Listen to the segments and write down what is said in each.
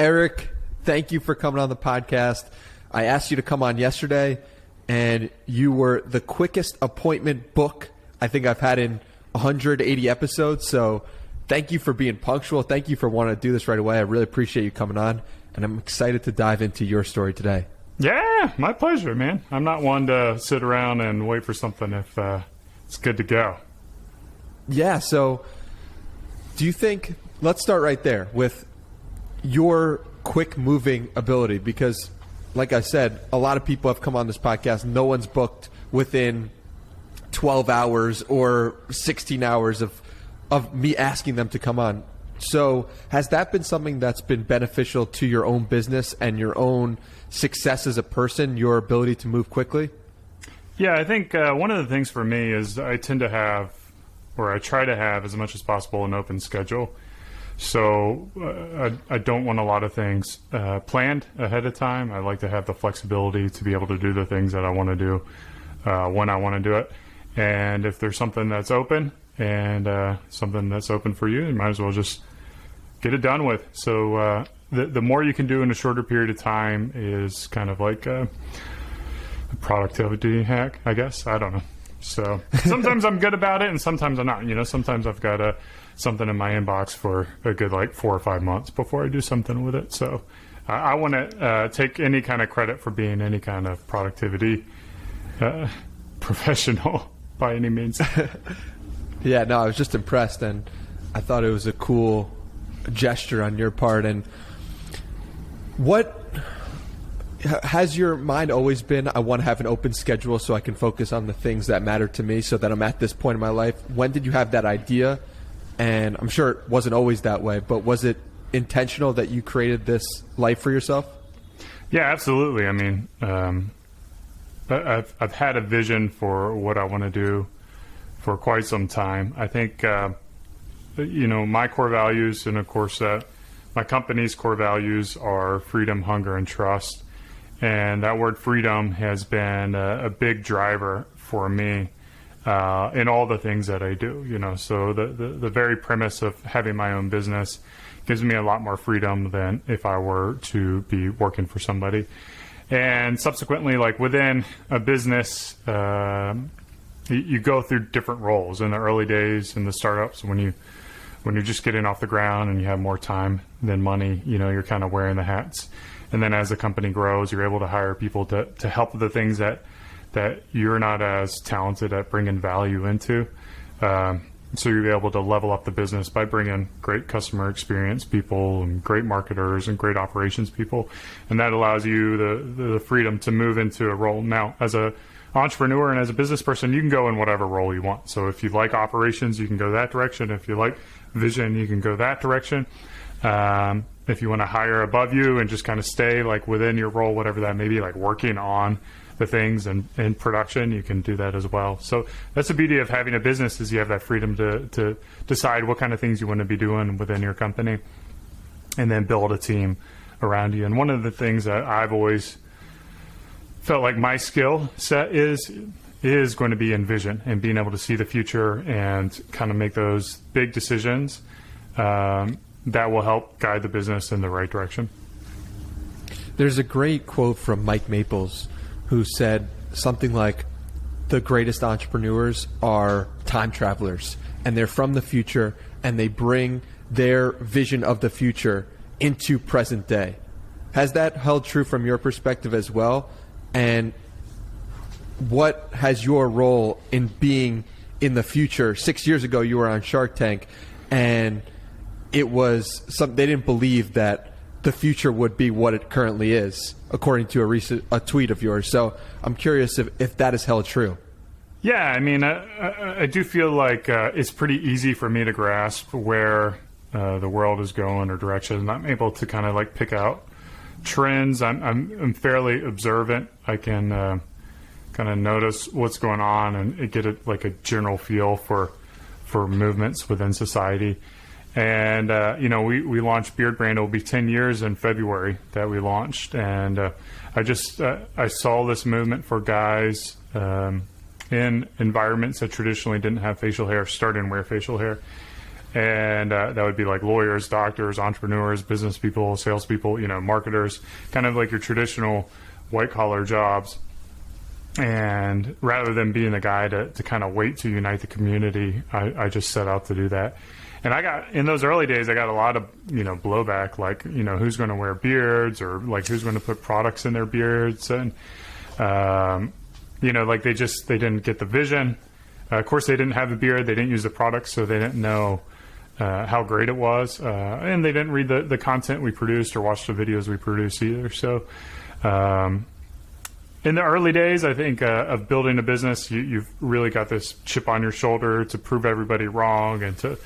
Eric, thank you for coming on the podcast. I asked you to come on yesterday, and you were the quickest appointment book I think I've had in 180 episodes. So thank you for being punctual. Thank you for wanting to do this right away. I really appreciate you coming on, and I'm excited to dive into your story today. Yeah, my pleasure, man. I'm not one to sit around and wait for something if it's good to go. Yeah, so do you think, let's start right there with your quick moving ability, because like I said, a lot of people have come on this podcast. No one's booked within 12 hours or 16 hours of me asking them to come on. So has that been something that's been beneficial to your own business and your own success as a person, your ability to move quickly? Yeah, I think one of the things for me is I tend to have, or I try to have as much as possible, an open schedule. So I don't want a lot of things planned ahead of time. I like to have the flexibility to be able to do the things that I want to do when I want to do it. And if there's something that's open and something that's open for you might as well just get it done with. So the more you can do in a shorter period of time is kind of like a productivity hack, I guess. I don't know. So sometimes I'm good about it and sometimes I'm not. You know, sometimes I've got something in my inbox for a good 4 or 5 months before I do something with it. So I want to take any kind of credit for being any kind of productivity professional by any means. Yeah, no, I was just impressed, and I thought it was a cool gesture on your part. And what has your mind always been? I want to have an open schedule so I can focus on the things that matter to me, so that I'm at this point in my life. When did you have that idea? And I'm sure it wasn't always that way, but was it intentional that you created this life for yourself? Yeah, absolutely. I mean, I've had a vision for what I want to do for quite some time. I think, my core values, and of course my company's core values are freedom, hunger, and trust. And that word freedom has been a big driver for me in all the things that I do. So the very premise of having my own business gives me a lot more freedom than if I were to be working for somebody. And subsequently, within a business, you go through different roles in the early days, in the startups, when you're just getting off the ground and you have more time than money. You're kind of wearing the hats. And then as the company grows, you're able to hire people to help with the things that you're not as talented at bringing value into. So you're able to level up the business by bringing great customer experience people and great marketers and great operations people. And that allows you the freedom to move into a role. Now, as an entrepreneur and as a business person, you can go in whatever role you want. So if you like operations, you can go that direction. If you like vision, you can go that direction. If you want to hire above you and just kind of stay within your role, whatever that may be, working on the things and in production, you can do that as well. So that's the beauty of having a business, is you have that freedom to decide what kind of things you want to be doing within your company and then build a team around you. And one of the things that I've always felt like my skill set is going to be in vision and being able to see the future and kind of make those big decisions that will help guide the business in the right direction. There's a great quote from Mike Maples, who said something like, the greatest entrepreneurs are time travelers, and they're from the future, and they bring their vision of the future into present day. Has that held true from your perspective as well? And what has your role in being in the future? 6 years ago, you were on Shark Tank, and it was they didn't believe that the future would be what it currently is, according to a tweet of yours. So I'm curious if that is held true. Yeah, I mean, I do feel like it's pretty easy for me to grasp where the world is going or direction. I'm able to kind of pick out trends. I'm fairly observant. I can kind of notice what's going on and get a general feel for movements within society. And, we launched Beardbrand. It will be 10 years in February that we launched. And I saw this movement for guys in environments that traditionally didn't have facial hair starting to wear facial hair. And that would be like lawyers, doctors, entrepreneurs, business people, salespeople, marketers, kind of like your traditional white-collar jobs. And rather than being the guy to kind of wait to unite the community, I just set out to do that. And in those early days, I got a lot of, blowback, like, who's going to wear beards, or like who's going to put products in their beards. And, like they didn't get the vision. Of course, they didn't have the beard. They didn't use the products, so they didn't know how great it was. And they didn't read the content we produced or watch the videos we produced either. So in the early days, I think, of building a business, you've really got this chip on your shoulder to prove everybody wrong, and to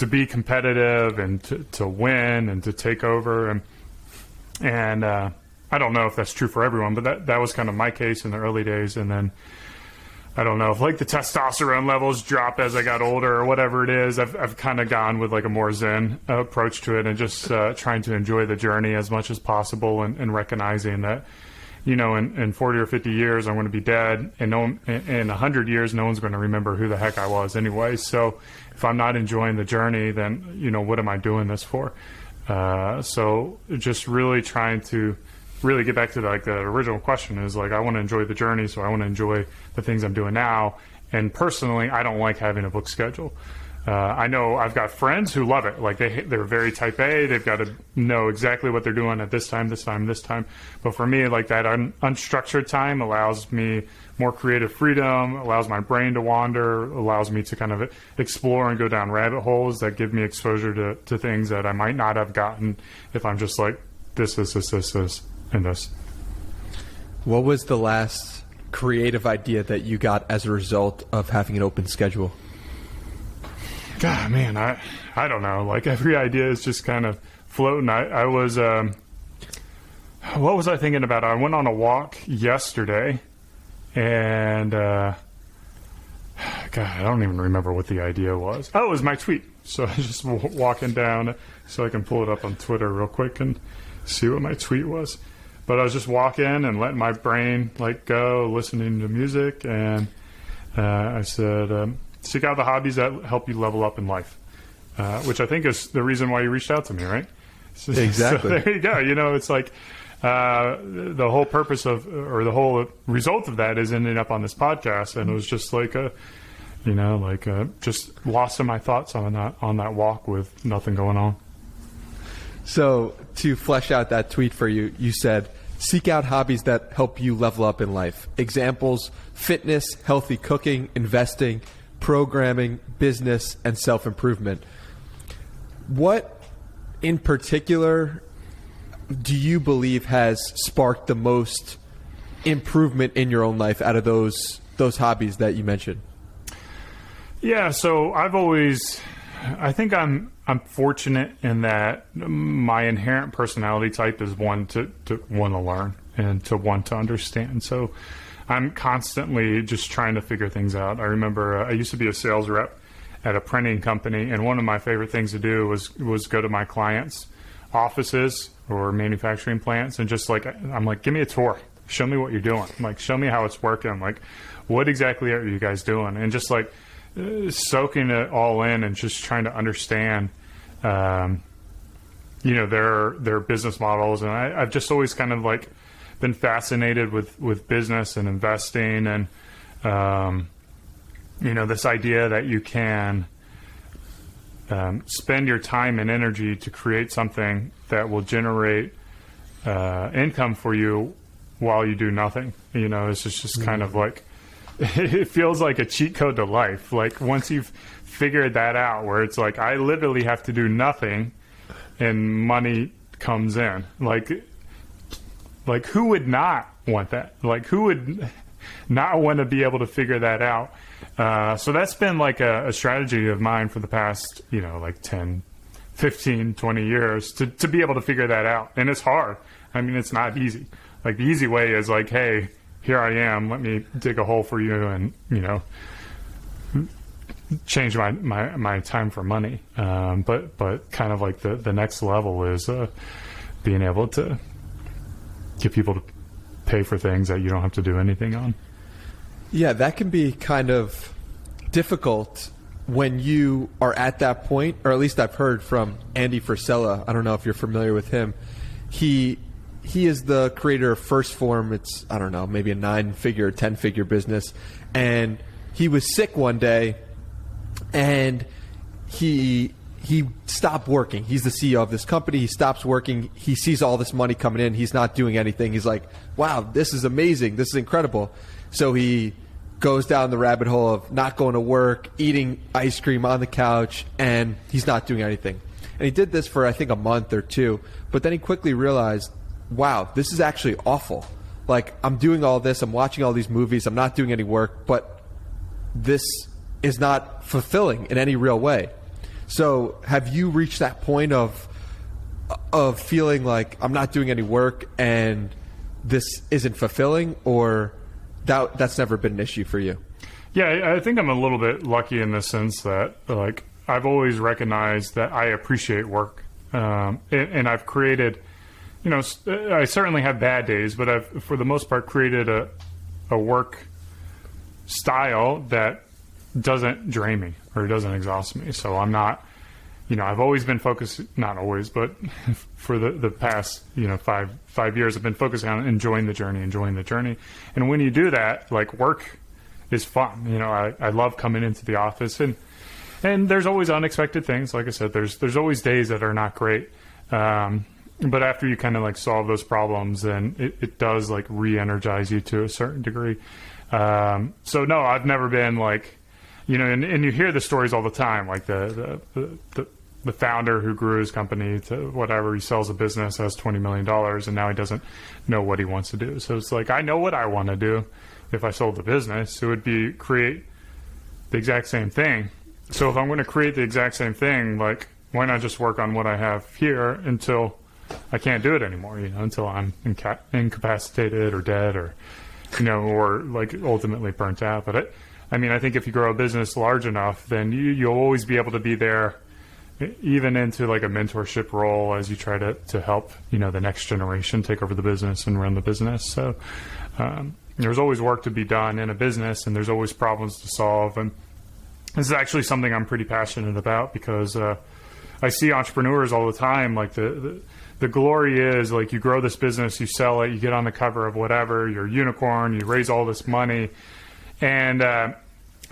be competitive, and to win, and to take over. And I don't know if that's true for everyone, but that was kind of my case in the early days. And then I don't know if like the testosterone levels dropped as I got older or whatever it is. I've kind of gone with like a more Zen approach to it, and just trying to enjoy the journey as much as possible, and recognizing that, in 40 or 50 years, I'm going to be dead, and in 100 years, no one's going to remember who the heck I was anyway. So if I'm not enjoying the journey, then, what am I doing this for? So just really trying to really get back to the original question is like, I want to enjoy the journey. So I want to enjoy the things I'm doing now. And personally, I don't like having a book schedule. I know I've got friends who love it. Like they're very type A. They've got to know exactly what they're doing at this time. But for me, like that unstructured time allows me more creative freedom, allows my brain to wander, allows me to kind of explore and go down rabbit holes that give me exposure to things that I might not have gotten if I'm just like this, and this. What was the last creative idea that you got as a result of having an open schedule? God, man, I don't know. Like every idea is just kind of floating. I was, what was I thinking about? I went on a walk yesterday, and God, I don't even remember what the idea was. Oh, it was my tweet. So I was just walking down, so I can pull it up on Twitter real quick and see what my tweet was. But I was just walking and letting my brain like go, listening to music, and I said, seek out the hobbies that help you level up in life, which I think is the reason why you reached out to me, right? Exactly. So there you go. It's like the whole purpose or the whole result of that is ending up on this podcast, and it was just like just lost in my thoughts on that walk with nothing going on. So to flesh out that tweet for you, you said, seek out hobbies that help you level up in life. Examples: fitness, healthy cooking, investing, programming, business, and self-improvement. What in particular do you believe has sparked the most improvement in your own life out of those hobbies that you mentioned? Yeah, so I think I'm fortunate in that my inherent personality type is one to want to learn and to want to understand. So I'm constantly just trying to figure things out. I remember I used to be a sales rep at a printing company, and one of my favorite things to do was go to my clients' offices or manufacturing plants and just I'm like, give me a tour. Show me what you're doing. I'm like, show me how it's working. I'm like, what exactly are you guys doing? And just like soaking it all in and just trying to understand, their business models. And I've just always kind of like been fascinated with business and investing, and this idea that you can spend your time and energy to create something that will generate income for you while you do nothing. It's just kind of like, it feels like a cheat code to life. Like once you've figured that out, where it's like I literally have to do nothing and money comes in. Like who would not want that? Like who would not want to be able to figure that out? So that's been like a strategy of mine for the past, 10, 15, 20 years to be able to figure that out. And it's hard. I mean, it's not easy. Like the easy way is like, hey, here I am, let me dig a hole for you and, change my time for money. But kind of like the next level is being able to get people to pay for things that you don't have to do anything on. Yeah, that can be kind of difficult when you are at that point, or at least I've heard from Andy Frisella, I don't know if you're familiar with him. He is the creator of First Form. It's, I don't know, maybe a 9-figure, 10-figure business. And he was sick one day, and he stopped working. He's the CEO of this company. He stops working. He sees all this money coming in. He's not doing anything. He's like, wow, this is amazing. This is incredible. So he goes down the rabbit hole of not going to work, eating ice cream on the couch, and he's not doing anything. And he did this for, I think, a month or two. But then he quickly realized, wow, this is actually awful. Like, I'm doing all this. I'm watching all these movies. I'm not doing any work. But this is not fulfilling in any real way. So have you reached that point of feeling like I'm not doing any work and this isn't fulfilling, or that's never been an issue for you? Yeah, I think I'm a little bit lucky in the sense that, like, I've always recognized that I appreciate work. And I've created, I certainly have bad days, but I've, for the most part, created a work style that doesn't drain me or doesn't exhaust me. So I'm not, I've always been focused, not always, but for the past, 5 years, I've been focusing on enjoying the journey. And when you do that, like, work is fun. I love coming into the office, and there's always unexpected things. Like I said, there's always days that are not great. But after you kind of like solve those problems, then it does like re-energize you to a certain degree. So no, I've never been like, and you hear the stories all the time, like the founder who grew his company to whatever, he sells a business, has $20 million, and now he doesn't know what he wants to do. So it's like, I know what I want to do. If I sold the business, it would be create the exact same thing. So if I'm going to create the exact same thing, like, why not just work on what I have here until I can't do it anymore, until I'm incapacitated or dead or, or like ultimately burnt out. But I think if you grow a business large enough, then you'll always be able to be there, even into like a mentorship role as you try to help, the next generation take over the business and run the business. So there's always work to be done in a business, and there's always problems to solve. And this is actually something I'm pretty passionate about, because I see entrepreneurs all the time. Like the glory is like, you grow this business, you sell it, you get on the cover of whatever, you're a unicorn, you raise all this money. And I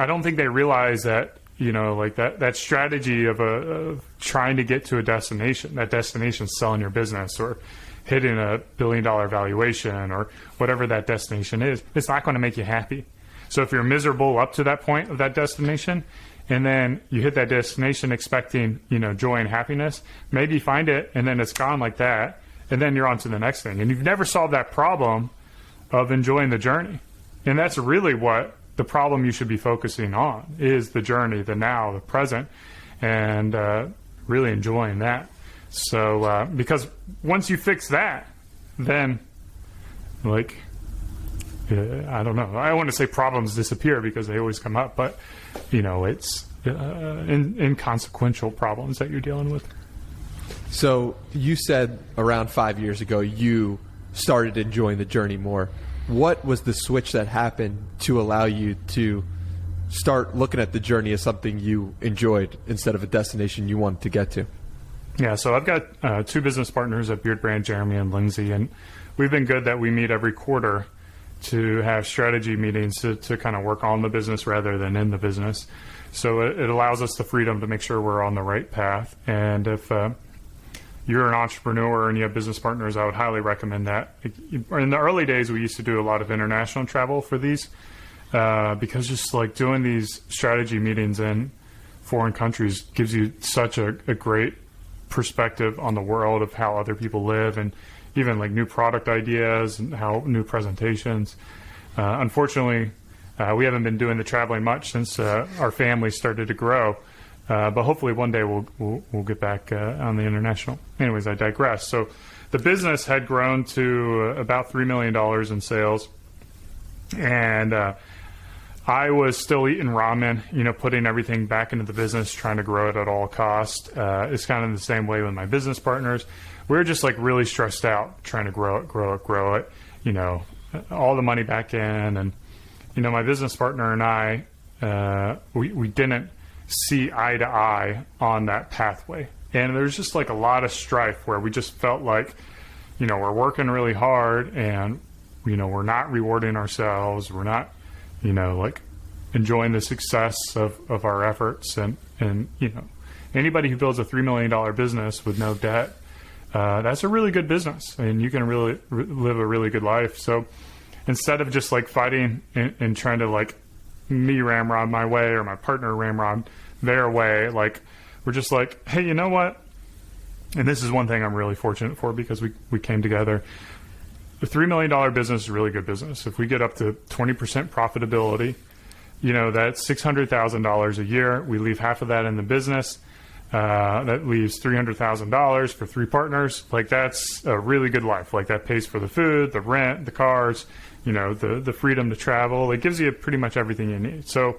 don't think they realize that, like that strategy of trying to get to a destination, that destination is selling your business or hitting $1 billion valuation or whatever that destination is, it's not going to make you happy. So if you're miserable up to that point of that destination, and then you hit that destination expecting, joy and happiness, maybe you find it and then it's gone like that, and then you're on to the next thing. And you've never solved that problem of enjoying the journey. And that's really what the problem you should be focusing on is: the journey, the now, the present, and really enjoying that. So because once you fix that, then like, I don't know. I don't want to say problems disappear, because they always come up, but it's inconsequential problems that you're dealing with. So you said around 5 years ago you started enjoying the journey more. What was the switch that happened to allow you to start looking at the journey as something you enjoyed instead of a destination you wanted to get to? Yeah, so I've got 2 business partners at Beardbrand, Jeremy and Lindsay, and we've been good that we meet every quarter to have strategy meetings to kind of work on the business rather than in the business. So it allows us the freedom to make sure we're on the right path. And if you're an entrepreneur and you have business partners, I would highly recommend that. In the early days, we used to do a lot of international travel for these, because just like doing these strategy meetings in foreign countries gives you such a great perspective on the world of how other people live, and even like new product ideas and how new presentations. Unfortunately, we haven't been doing the traveling much since our family started to grow, but hopefully one day we'll get back on the international. Anyways, I digress. So the business had grown to about $3 million in sales, and I was still eating ramen, putting everything back into the business, trying to grow it at all costs. It's kind of the same way with my business partners. We're just like really stressed out trying to grow it, all the money back in. And, my business partner and I, we didn't see eye to eye on that pathway. And there's just like a lot of strife where we just felt like, we're working really hard and, we're not rewarding ourselves. We're not, like enjoying the success of our efforts. And, anybody who builds a $3 million business with no debt, that's a really good business and you can really live a really good life. So instead of just like fighting and trying to like me ramrod my way or my partner ramrod their way, like we're just like, hey, you know what? And this is one thing I'm really fortunate for because we came together. The $3 million business is a really good business. If we get up to 20% profitability, that's $600,000 a year. We leave half of that in the business. That leaves $300,000 for 3 partners. Like that's a really good life. Like that pays for the food, the rent, the cars, the freedom to travel. It gives you pretty much everything you need. So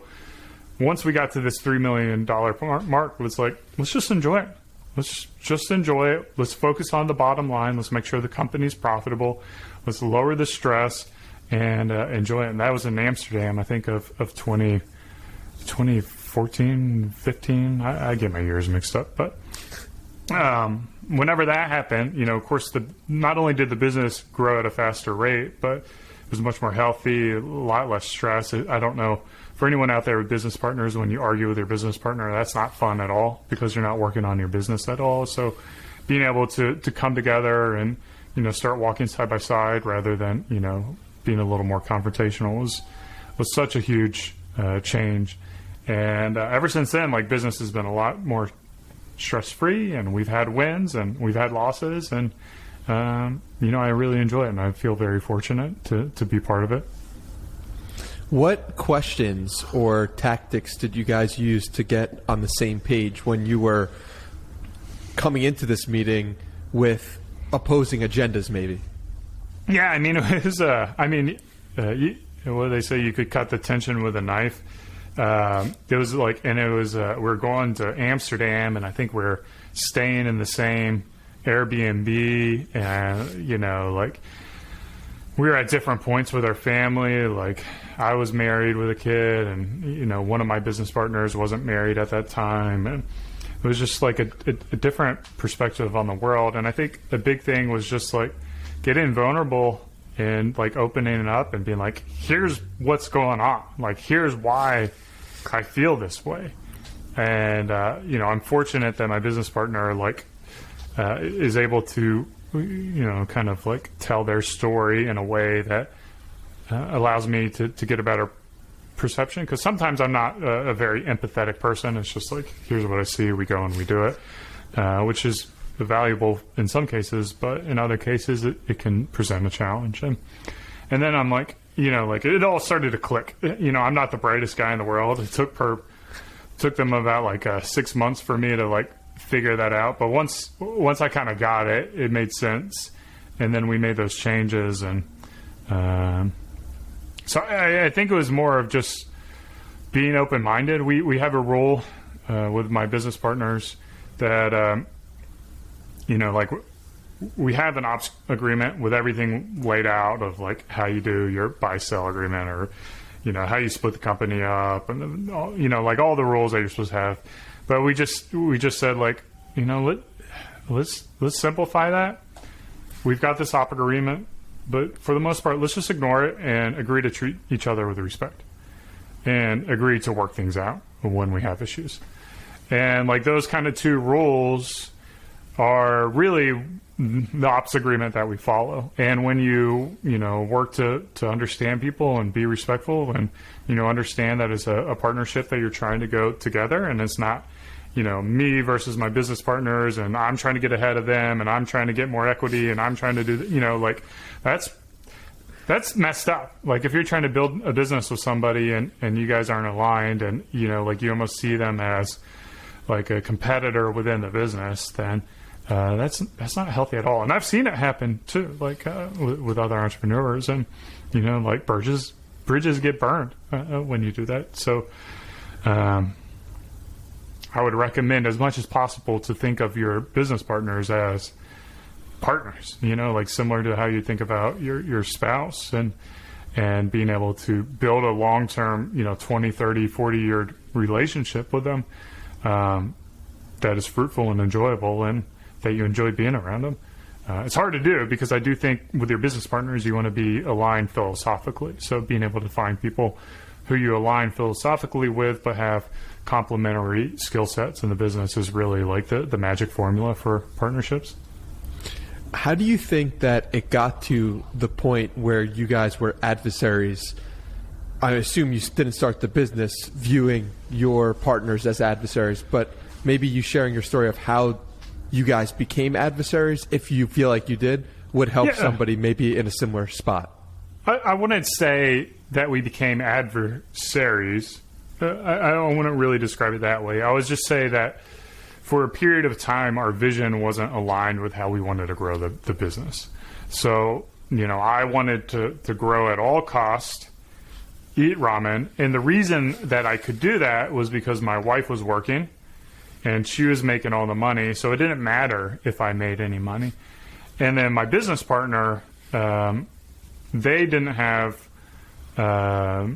once we got to this $3 million mark, it was like, let's just enjoy it. Let's just enjoy it. Let's focus on the bottom line. Let's make sure the company's profitable. Let's lower the stress and enjoy it. And that was in Amsterdam, I think of 2014, 15. I get my years mixed up. But whenever that happened, of course, not only did the business grow at a faster rate, but it was much more healthy, a lot less stress. I don't know. For anyone out there with business partners, when you argue with your business partner, that's not fun at all because you're not working on your business at all. So being able to come together and, start walking side by side rather than, being a little more confrontational was such a huge change. And ever since then, like business has been a lot more stress-free and we've had wins and we've had losses. And, I really enjoy it and I feel very fortunate to be part of it. What questions or tactics did you guys use to get on the same page when you were coming into this meeting with opposing agendas, maybe? Yeah, it was, what do they say? You could cut the tension with a knife. It was like, and it was, we're going to Amsterdam and I think we're staying in the same Airbnb and, like, we were at different points with our family. Like I was married with a kid and, one of my business partners wasn't married at that time. And it was just like a different perspective on the world. And I think the big thing was just like getting vulnerable and like opening it up and being like, here's what's going on. Like, here's why I feel this way. And, I'm fortunate that my business partner, like, is able to, kind of like tell their story in a way that allows me to get a better perception. Because sometimes I'm not a very empathetic person. It's just like, here's what I see, we go and we do it, which is valuable in some cases, but in other cases it can present a challenge. And then I'm like, like it all started to click. I'm not the brightest guy in the world. It took them about like 6 months for me to like figure that out. But once I kind of got it, it made sense. And then we made those changes. And so I think it was more of just being open-minded. We have a rule with my business partners that, like we have an ops agreement with everything laid out of like how you do your buy-sell agreement or, how you split the company up and, like all the rules that you're supposed to have. But we just said like, let's simplify that. We've got this op agreement, but for the most part, let's just ignore it and agree to treat each other with respect and agree to work things out when we have issues. And like those kind of 2 rules are really the ops agreement that we follow. And when you work to understand people and be respectful and, understand that it's a partnership that you're trying to go together and it's not, me versus my business partners and I'm trying to get ahead of them and I'm trying to get more equity and I'm trying to do, like that's messed up. Like if you're trying to build a business with somebody and you guys aren't aligned and, like you almost see them as like a competitor within the business, then that's not healthy at all. And I've seen it happen too, like with other entrepreneurs and, like bridges get burned when you do that. So I would recommend as much as possible to think of your business partners as partners, like similar to how you think about your spouse. And and being able to build a long-term, 20, 30, 40-year relationship with them that is fruitful and enjoyable, and that you enjoy being around them. It's hard to do because I do think with your business partners, you want to be aligned philosophically. So being able to find people who you align philosophically with but have complementary skill sets in the business is really like the magic formula for partnerships. How do you think that it got to the point where you guys were adversaries? I assume you didn't start the business viewing your partners as adversaries, but maybe you sharing your story of how you guys became adversaries, if you feel like you did, would help somebody maybe in a similar spot. I wouldn't say that we became adversaries. I wouldn't really describe it that way. I would just say that for a period of time, our vision wasn't aligned with how we wanted to grow the business. So, I wanted to grow at all cost, eat ramen. And the reason that I could do that was because my wife was working and she was making all the money. So it didn't matter if I made any money. And then my business partner, they didn't have a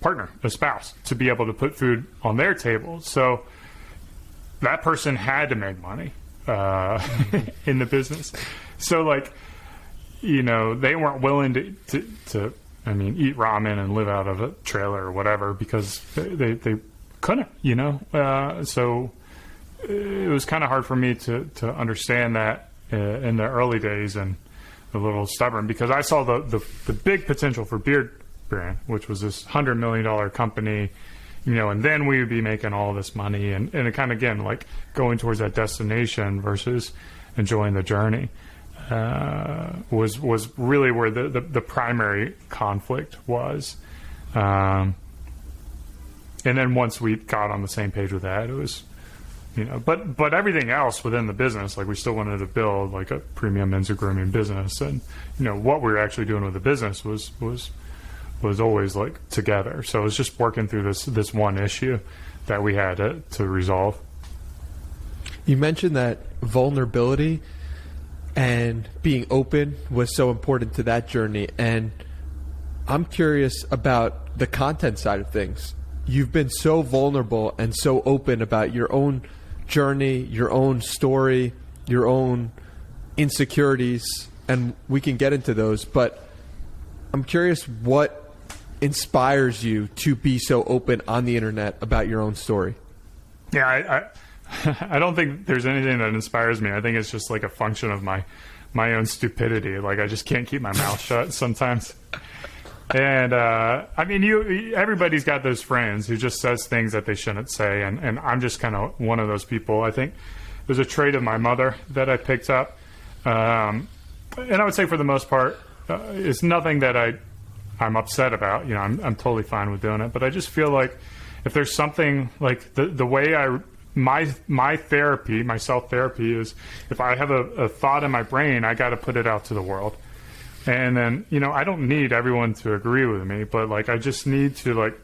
partner, a spouse, to be able to put food on their table. So that person had to make money in the business. So they weren't willing to eat ramen and live out of a trailer or whatever because they couldn't, so it was kind of hard for me to understand that in the early days, and a little stubborn because I saw the big potential for Beardbrand, which was this $100 million company, and then we would be making all this money, and it kind of, again, like going towards that destination versus enjoying the journey was really where the primary conflict was. And then once we got on the same page with that, it was, but everything else within the business, like we still wanted to build like a premium men's and grooming business, and what we were actually doing with the business was always like together. So it was just working through this one issue that we had to resolve. You mentioned that vulnerability and being open was so important to that journey, and I'm curious about the content side of things. You've been so vulnerable and so open about your own journey, your own story, your own insecurities, and we can get into those, but I'm curious what inspires you to be so open on the internet about your own story. Yeah, I don't think there's anything that inspires me. I think it's just like a function of my own stupidity. Like I just can't keep my mouth shut sometimes. And everybody's got those friends who just says things that they shouldn't say, and I'm just kind of one of those people. I think there's a trait of my mother that I picked up, and I would say for the most part, it's nothing that I'm upset about. I'm totally fine with doing it, but I just feel like if there's something like the way my therapy, my self-therapy is, if I have a thought in my brain, I got to put it out to the world. And then, I don't need everyone to agree with me, but like, I just need to like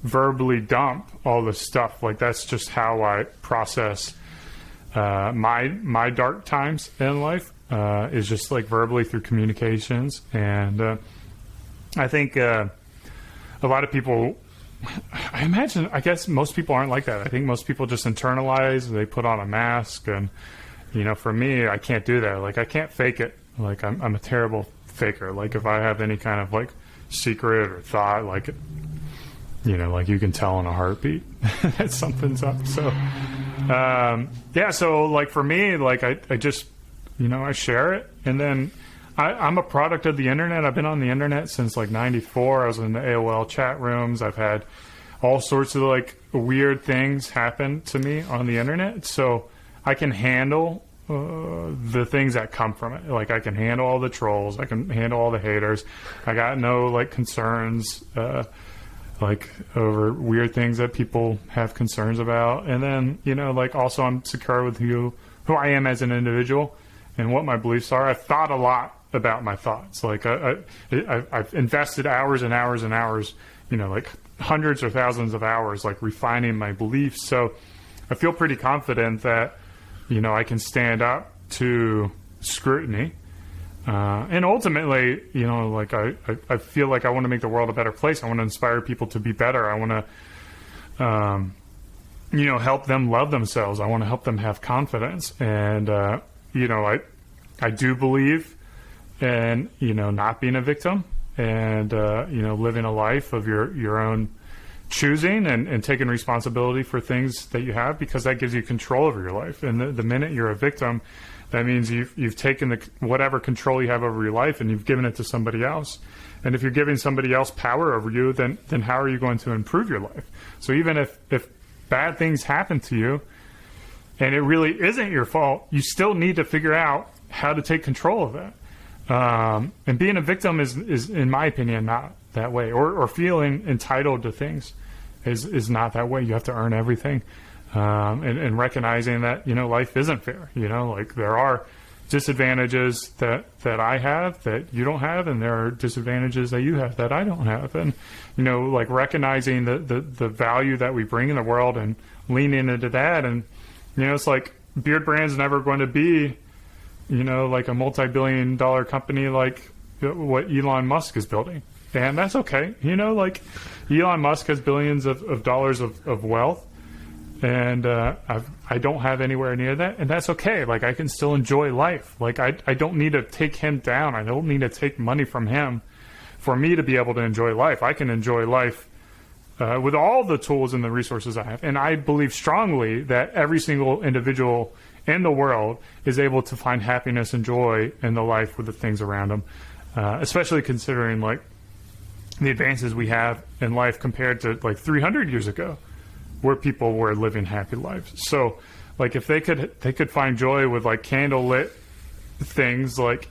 verbally dump all this stuff. Like, that's just how I process my dark times in life, is just like verbally through communications. And I think a lot of people, I guess most people aren't like that. I think most people just internalize, they put on a mask, and for me, I can't do that. Like, I can't fake it. Like, I'm a terrible faker. Like, if I have any kind of like secret or thought, like, like you can tell in a heartbeat that something's up. So so like for me, like I just I share it, and then I'm a product of the internet. I've been on the internet since like '94. I was in the AOL chat rooms. I've had all sorts of like weird things happen to me on the internet, so I can handle the things that come from it. Like, I can handle all the trolls, I can handle all the haters. I got no like concerns like over weird things that people have concerns about. And then like also I'm secure with who I am as an individual and what my beliefs are. I've thought a lot about my thoughts. Like I've invested hours and hours and hours, like hundreds or thousands of hours, like refining my beliefs. So I feel pretty confident that I can stand up to scrutiny, And ultimately, like I feel like I want to make the world a better place. I want to inspire people to be better. I want to, help them love themselves. I want to help them have confidence. And, I do believe in, not being a victim and, living a life of your own choosing and taking responsibility for things that you have, because that gives you control over your life. And the minute you're a victim, that means you've taken whatever control you have over your life and you've given it to somebody else. And if you're giving somebody else power over you, then how are you going to improve your life? So even if bad things happen to you and it really isn't your fault, you still need to figure out how to take control of that. And being a victim is in my opinion, not that way, or feeling entitled to things is not that way. You have to earn everything. And recognizing that, life isn't fair, like there are disadvantages that I have that you don't have, and there are disadvantages that you have that I don't have. And, like recognizing the value that we bring in the world and leaning into that. And, it's like Beardbrand's never going to be, like a multi-billion-dollar company like what Elon Musk is building. And that's okay. Like Elon Musk has billions of dollars of wealth. And I don't have anywhere near that, and that's okay. Like I can still enjoy life. Like I don't need to take him down. I don't need to take money from him for me to be able to enjoy life. I can enjoy life with all the tools and the resources I have. And I believe strongly that every single individual in the world is able to find happiness and joy in the life with the things around them, especially considering like the advances we have in life compared to like 300 years ago, where people were living happy lives. So like if they could find joy with like candlelit things, like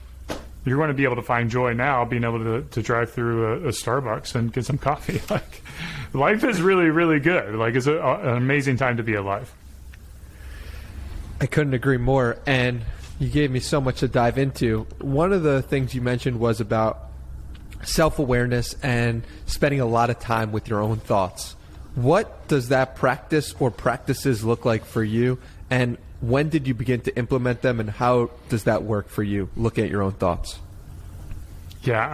you're going to be able to find joy now being able to drive through a Starbucks and get some coffee. Like life is really, really good. Like it's an amazing time to be alive. I couldn't agree more. And you gave me so much to dive into. One of the things you mentioned was about self-awareness and spending a lot of time with your own thoughts. What does that practice or practices look like for you? And when did you begin to implement them, and how does that work for you, looking at your own thoughts? Yeah,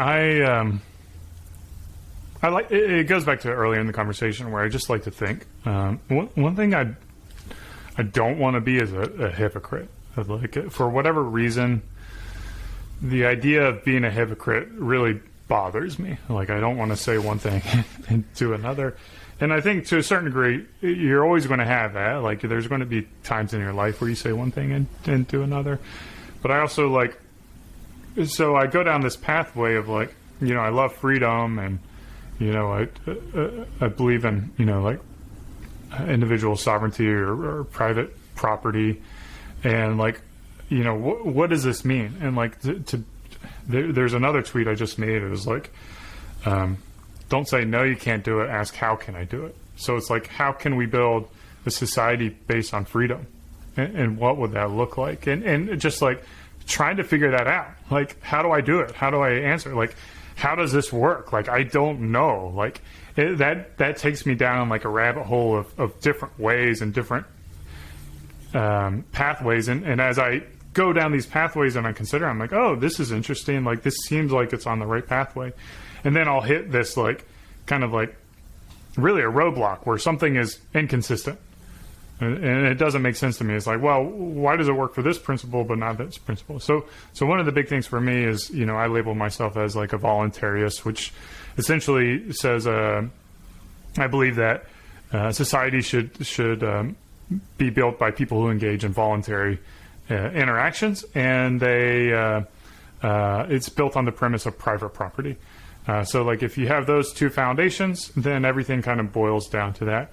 I like it goes back to earlier in the conversation where I just like to think. One thing I don't want to be is a hypocrite. Like for whatever reason, the idea of being a hypocrite really bothers me. Like I don't want to say one thing and do another. And I think to a certain degree, you're always going to have that. Like there's going to be times in your life where you say one thing and do another. But I also so I go down this pathway of like, I love freedom and, I believe in, like individual sovereignty or private property. And like, what does this mean? And like there's another tweet I just made. It was like, don't say, no, you can't do it. Ask, how can I do it? So it's like, how can we build a society based on freedom? And what would that look like? And just like trying to figure that out. Like, how do I do it? How do I answer? Like, how does this work? Like, I don't know. Like, that takes me down like a rabbit hole of different ways and different pathways. And as I go down these pathways and I consider, I'm like, oh, this is interesting. Like, this seems like it's on the right pathway. And then I'll hit this like kind of like really a roadblock where something is inconsistent and it doesn't make sense to me. It's like, well, why does it work for this principle but not this principle? So one of the big things for me is, I label myself as like a voluntarist, which essentially says I believe that society should be built by people who engage in voluntary interactions, and it's built on the premise of private property. So like if you have those two foundations, then everything kind of boils down to that.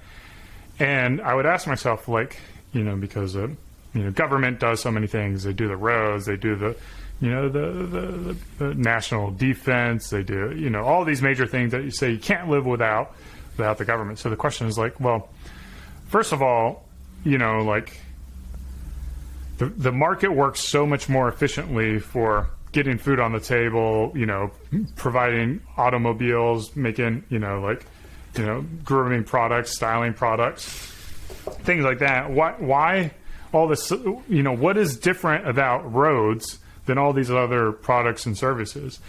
And I would ask myself, like, because government does so many things. They do the roads, they do the national defense, they do all these major things that you say you can't live without the government. So the question is like, well, first of all, like the market works so much more efficiently for getting food on the table, providing automobiles, making, grooming products, styling products, things like that. Why all this, what is different about roads than all these other products and services.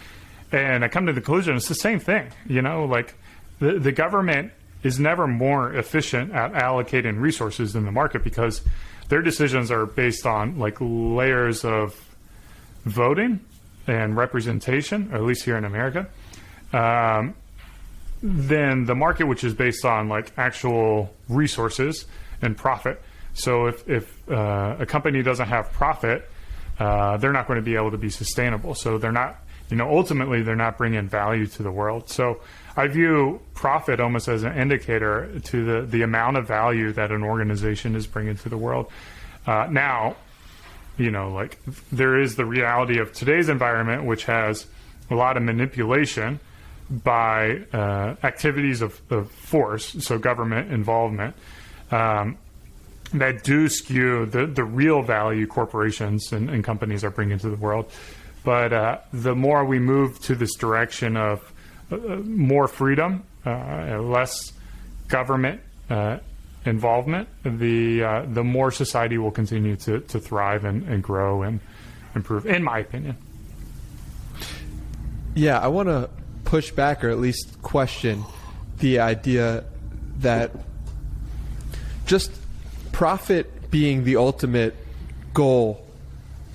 And I come to the conclusion, it's the same thing. Like the government is never more efficient at allocating resources than the market, because their decisions are based on like layers of voting and representation, or at least here in America, than the market, which is based on like actual resources and profit. So if a company doesn't have profit, they're not going to be able to be sustainable. So they're not, ultimately they're not bringing value to the world. So I view profit almost as an indicator to the amount of value that an organization is bringing to the world. Now, like there is the reality of today's environment, which has a lot of manipulation by activities of force, so government involvement, that do skew the real value corporations and companies are bringing to the world. But the more we move to this direction of more freedom, less government involvement, the more society will continue to thrive and grow and improve, in my opinion. Yeah, I want to push back, or at least question the idea that just profit being the ultimate goal,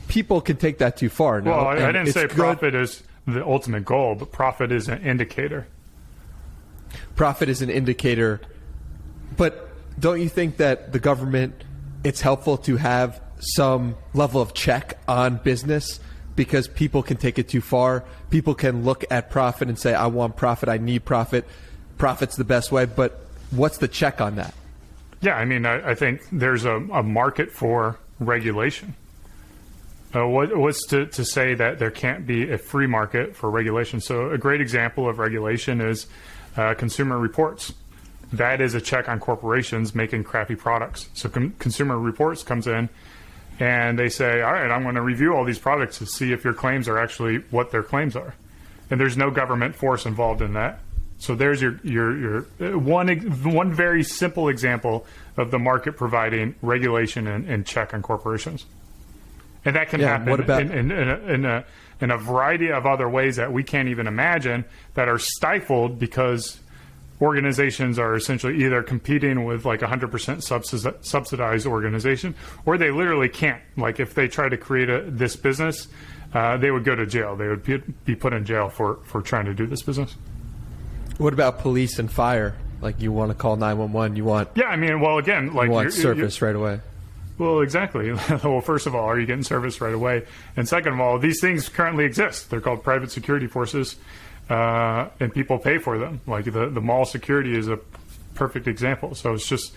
people can take that too far. No? Well, I didn't say profit is the ultimate goal, but profit is an indicator. Profit is an indicator, but don't you think that the government, it's helpful to have some level of check on business, because people can take it too far? People can look at profit and say, I want profit, I need profit, profit's the best way, but what's the check on that? Yeah, I mean, I think there's a market for regulation. What's to say that there can't be a free market for regulation? So a great example of regulation is Consumer Reports. That is a check on corporations making crappy products. So Consumer Reports comes in and they say, all right, I'm going to review all these products to see if your claims are actually what their claims are. And there's no government force involved in that. So there's your one very simple example of the market providing regulation and check on corporations. And that can happen what about in a variety of other ways that we can't even imagine, that are stifled because organizations are essentially either competing with like 100% subsidized organization, or they literally can't. Like if they try to create this business, they would go to jail. They would be put in jail for trying to do this business. What about police and fire? Like you want to call 911, you want... Yeah, I mean, well, again, like... You want service right away. Well, exactly. Well, first of all, are you getting service right away? And second of all, these things currently exist. They're called private security forces, and people pay for them. Like the mall security is a perfect example. So it's just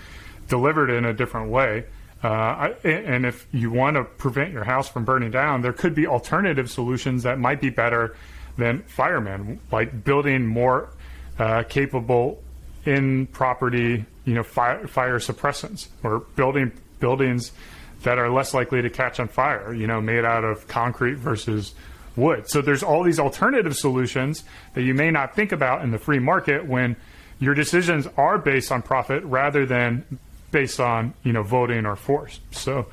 delivered in a different way. And if you want to prevent your house from burning down, there could be alternative solutions that might be better than firemen, like building more capable in-property, fire suppressants, or buildings that are less likely to catch on fire, made out of concrete versus wood. So there's all these alternative solutions that you may not think about in the free market when your decisions are based on profit rather than based on, voting or force. So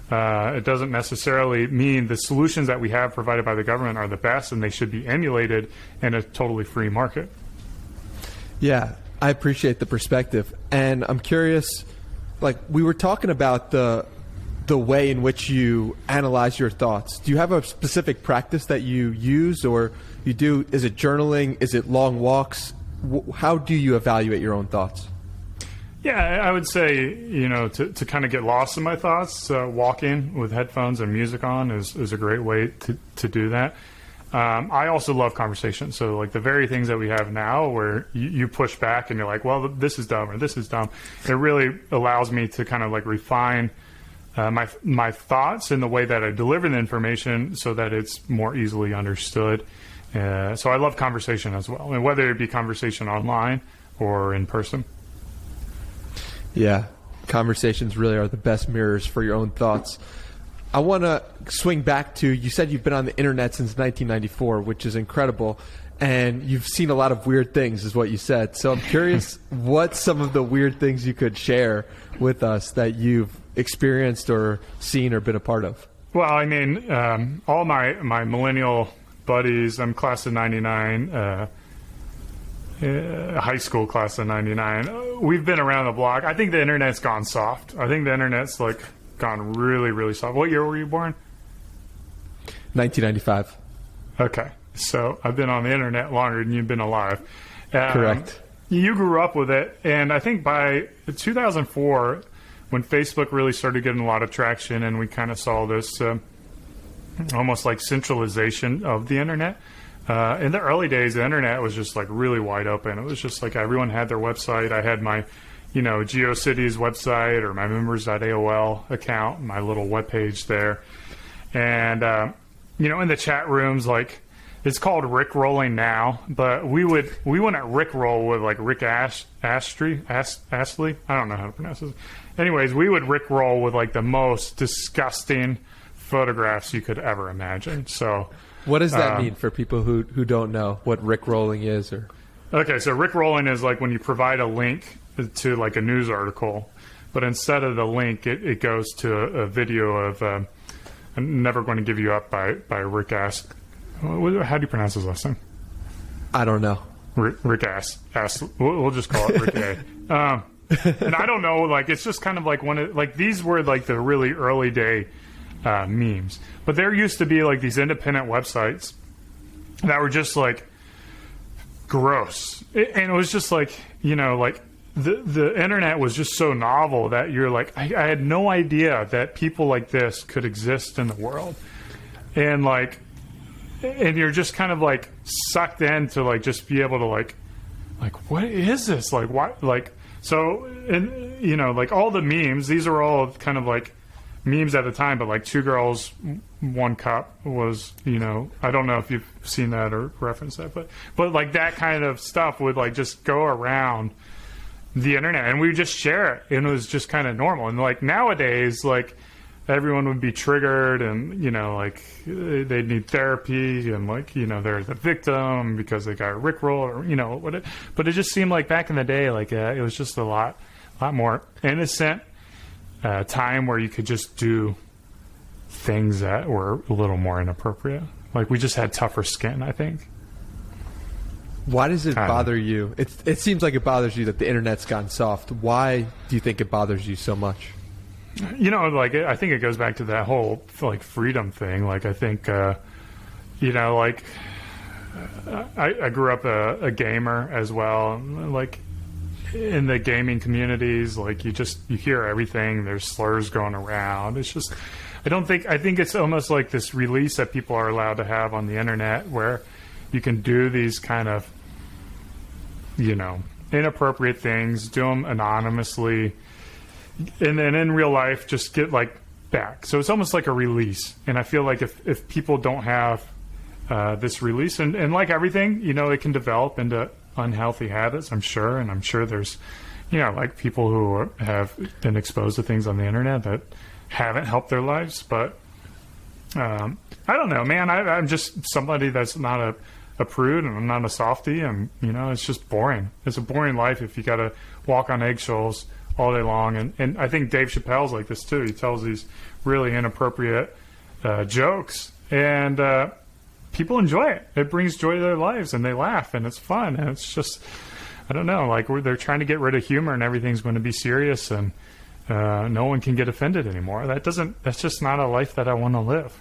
it doesn't necessarily mean the solutions that we have provided by the government are the best and they should be emulated in a totally free market. Yeah, I appreciate the perspective. And I'm curious, like we were talking about the way in which you analyze your thoughts. Do you have a specific practice that you use, or you do? Is it journaling? Is it long walks? How do you evaluate your own thoughts? Yeah, I would say, to kind of get lost in my thoughts, walking with headphones and music on is a great way to do that. I also love conversation. So like the very things that we have now where you push back and you're like, well, this is dumb or this is dumb. It really allows me to kind of like refine my thoughts in the way that I deliver the information so that it's more easily understood. So I love conversation as well, and whether it be conversation online or in person. Yeah, conversations really are the best mirrors for your own thoughts. I want to swing back to, you said you've been on the internet since 1994, which is incredible, and you've seen a lot of weird things is what you said. So I'm curious what some of the weird things you could share with us that you've experienced or seen or been a part of. Well, I mean, all my millennial buddies, I'm class of 99, high school class of 99, we've been around the block. I think the internet's gone soft. I think the internet's like gone really, really soft. What year were you born? 1995. Okay. So I've been on the internet longer than you've been alive. Correct. You grew up with it. And I think by 2004, when Facebook really started getting a lot of traction and we kind of saw this almost like centralization of the internet. In the early days, the internet was just like really wide open. It was just like everyone had their website. I had my, GeoCities website or my members.aol account, my little webpage there. And, in the chat rooms, like, it's called Rickrolling now, but we wouldn't Rickroll with like Rick Astley. I don't know how to pronounce this. Anyways, we would Rickroll with like the most disgusting photographs you could ever imagine. So, what does that mean for people who don't know what Rickrolling is? Or okay, so Rickrolling is like when you provide a link to like a news article, but instead of the link, it goes to a video of I'm never going to give you up by Rick Astley. How do you pronounce his last name? I don't know. Rick Astley. We'll just call it Rick A. And I don't know, like, it's just kind of like these were like the really early day memes. But there used to be like these independent websites that were just like gross. And it was just like, like the internet was just so novel that you're like, I had no idea that people like this could exist in the world. And and you're just kind of like sucked in to like just be able to like what is this? Like what? Like, so, and like all the memes, these are all kind of like memes at the time, but like 2 girls, 1 cup was, I don't know if you've seen that or referenced that, but like that kind of stuff would like just go around the internet and we would just share it. And it was just kind of normal. And like nowadays, like everyone would be triggered and, like they'd need therapy and like, they're the victim because they got Rickroll or, but it just seemed like back in the day, like it was just a lot more innocent time where you could just do things that were a little more inappropriate. Like we just had tougher skin, I think. Why does it bother you? It seems like it bothers you that the internet's gone soft. Why do you think it bothers you so much? Like I think it goes back to that whole like freedom thing. Like I think, like I grew up a gamer as well. Like in the gaming communities, like you hear everything. There's slurs going around. It's just, I think it's almost like this release that people are allowed to have on the internet where you can do these kind of, inappropriate things, do them anonymously, and then in real life just get like back. So it's almost like a release. And I feel like if people don't have this release, and like everything, it can develop into unhealthy habits, I'm sure. And I'm sure there's, like people who have been exposed to things on the internet that haven't helped their lives. But I don't know, man. I'm just somebody that's not a prude, and I'm not a softie, and it's just boring. It's a boring life if you got to walk on eggshells all day long. And I think Dave Chappelle's like this too. He tells these really inappropriate jokes, and people enjoy it. It brings joy to their lives, and they laugh, and it's fun, and it's just, I don't know, like they're trying to get rid of humor, and everything's going to be serious, and no one can get offended anymore. That's just not a life that I want to live.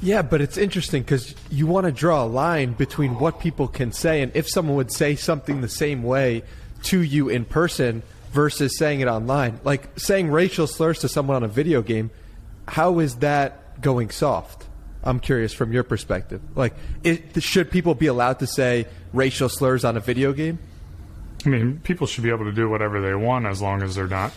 Yeah, but it's interesting because you want to draw a line between what people can say, and if someone would say something the same way to you in person versus saying it online. Like saying racial slurs to someone on a video game, how is that going soft? I'm curious from your perspective. Like, should people be allowed to say racial slurs on a video game? I mean, people should be able to do whatever they want as long as they're not,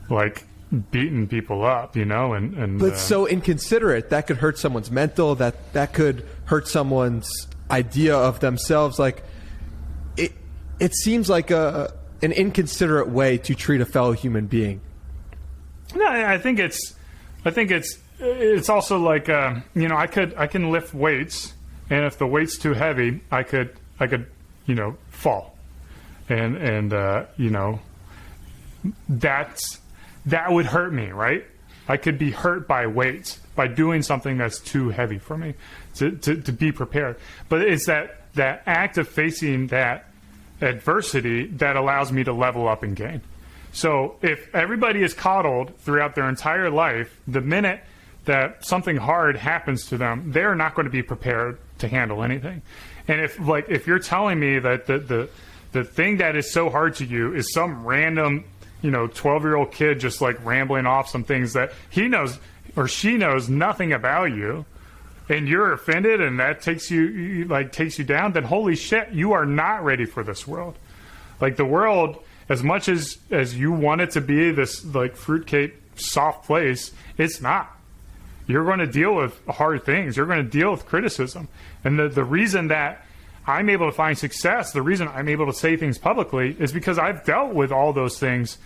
like, beating people up, and but so inconsiderate, that could hurt someone's mental, that could hurt someone's idea of themselves. Like, it seems like an inconsiderate way to treat a fellow human being. No, I think it's also like, I can lift weights, and if the weight's too heavy, I could fall, and that would hurt me, right? I could be hurt by weights, by doing something that's too heavy for me to be prepared. But it's that act of facing that adversity that allows me to level up and gain. So if everybody is coddled throughout their entire life, the minute that something hard happens to them, they're not going to be prepared to handle anything. And if you're telling me that the thing that is so hard to you is some random 12-year-old kid just like rambling off some things that he knows or she knows nothing about you, and you're offended and that takes you down, then holy shit, you are not ready for this world. Like the world, as much as you want it to be this like fruitcake soft place, it's not. You're going to deal with hard things. You're going to deal with criticism. And the reason that I'm able to find success, the reason I'm able to say things publicly is because I've dealt with all those things.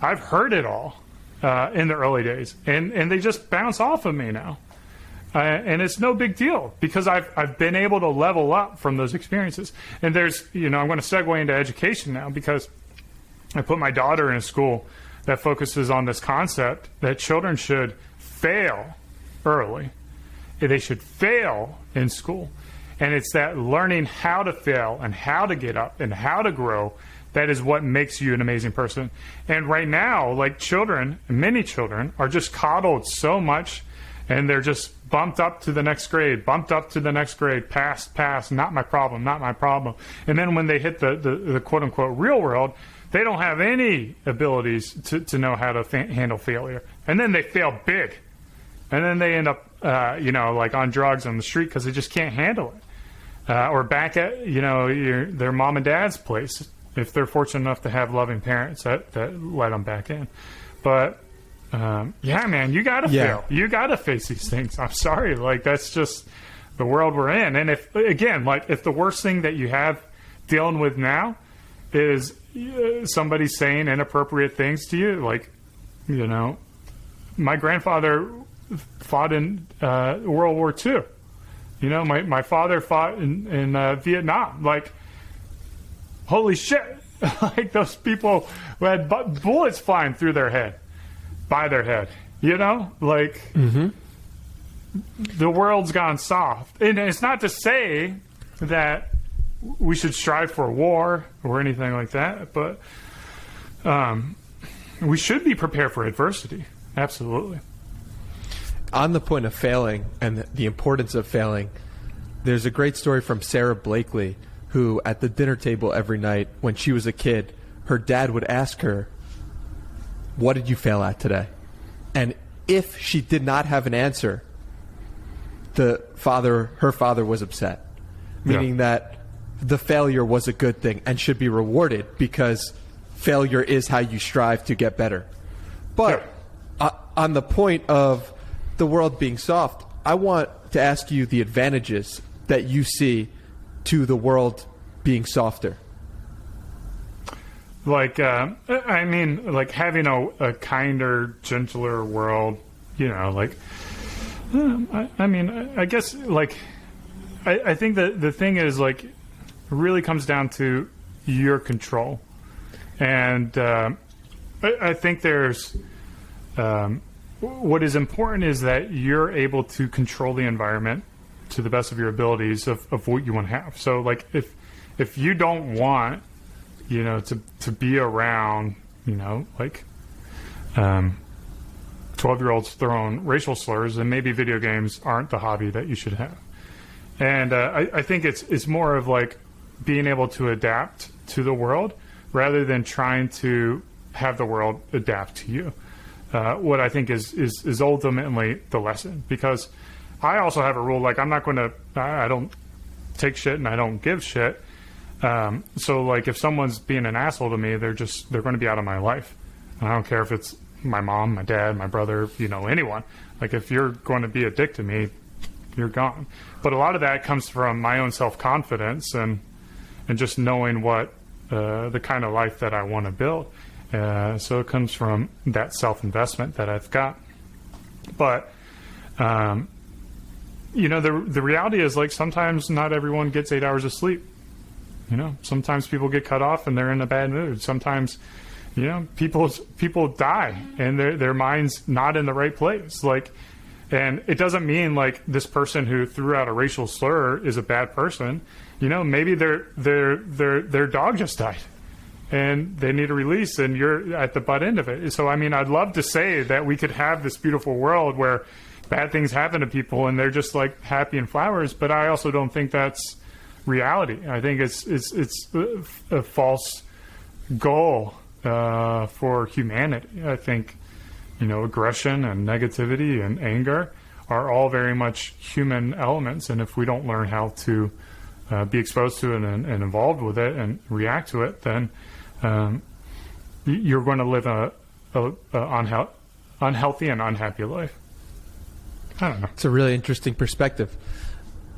I've heard it all in the early days, and they just bounce off of me now. And it's no big deal because I've been able to level up from those experiences. And there's, I'm going to segue into education now because I put my daughter in a school that focuses on this concept that children should fail early. They should fail in school. And it's that learning how to fail and how to get up and how to grow that is what makes you an amazing person. And right now, like children, many children are just coddled so much, and they're just bumped up to the next grade, pass, not my problem, not my problem. And then when they hit the quote-unquote real world, they don't have any abilities to know how to handle failure. And then they fail big. And then they end up, like on drugs on the street because they just can't handle it. Or back at, their mom and dad's place, if they're fortunate enough to have loving parents that let them back in. But, yeah, man, you got to fail. You got to face these things. I'm sorry. Like, that's just the world we're in. And if the worst thing that you have dealing with now is somebody saying inappropriate things to you, like, my grandfather fought in World War II. My father fought in Vietnam. Like, holy shit. Like those people who had bullets flying through their head, by their head, like the world's gone soft. And it's not to say that we should strive for war or anything like that, but we should be prepared for adversity. Absolutely. On the point of failing and the importance of failing, there's a great story from Sarah Blakely, who at the dinner table every night when she was a kid, her dad would ask her, "What did you fail at today?" And if she did not have an answer, her father was upset, meaning that the failure was a good thing and should be rewarded because failure is how you strive to get better. But on the point of the world being soft, I want to ask you the advantages that you see to the world being softer. Like, like having a kinder, gentler world, I guess, like, I think that the thing is, like, it really comes down to your control. And I think there's, what is important is that you're able to control the environment to the best of your abilities of what you want to have. So, like, if you don't want, to be around, 12-year-olds throwing racial slurs, then maybe video games aren't the hobby that you should have. And I think it's more of like being able to adapt to the world rather than trying to have the world adapt to you. What I think is ultimately the lesson, because I also have a rule, like I don't take shit and I don't give shit. So like if someone's being an asshole to me, they're going to be out of my life. And I don't care if it's my mom, my dad, my brother, anyone. Like if you're going to be a dick to me, you're gone. But a lot of that comes from my own self-confidence and just knowing what the kind of life that I want to build. So it comes from that self-investment that I've got. But, the reality is, like, sometimes not everyone gets 8 hours of sleep. Sometimes people get cut off and they're in a bad mood. Sometimes, you know, people die and their mind's not in the right place. Like, and it doesn't mean like this person who threw out a racial slur is a bad person. You know, maybe their dog just died and they need a release, and you're at the butt end of it. So, I mean, I'd love to say that we could have this beautiful world where bad things happen to people and they're just like happy and flowers, but I also don't think that's reality. I think it's a false goal for humanity. I think, you know, aggression and negativity and anger are all very much human elements, and if we don't learn how to be exposed to it and involved with it and react to it, then you're going to live a unhealthy and unhappy life. I don't know. It's a really interesting perspective.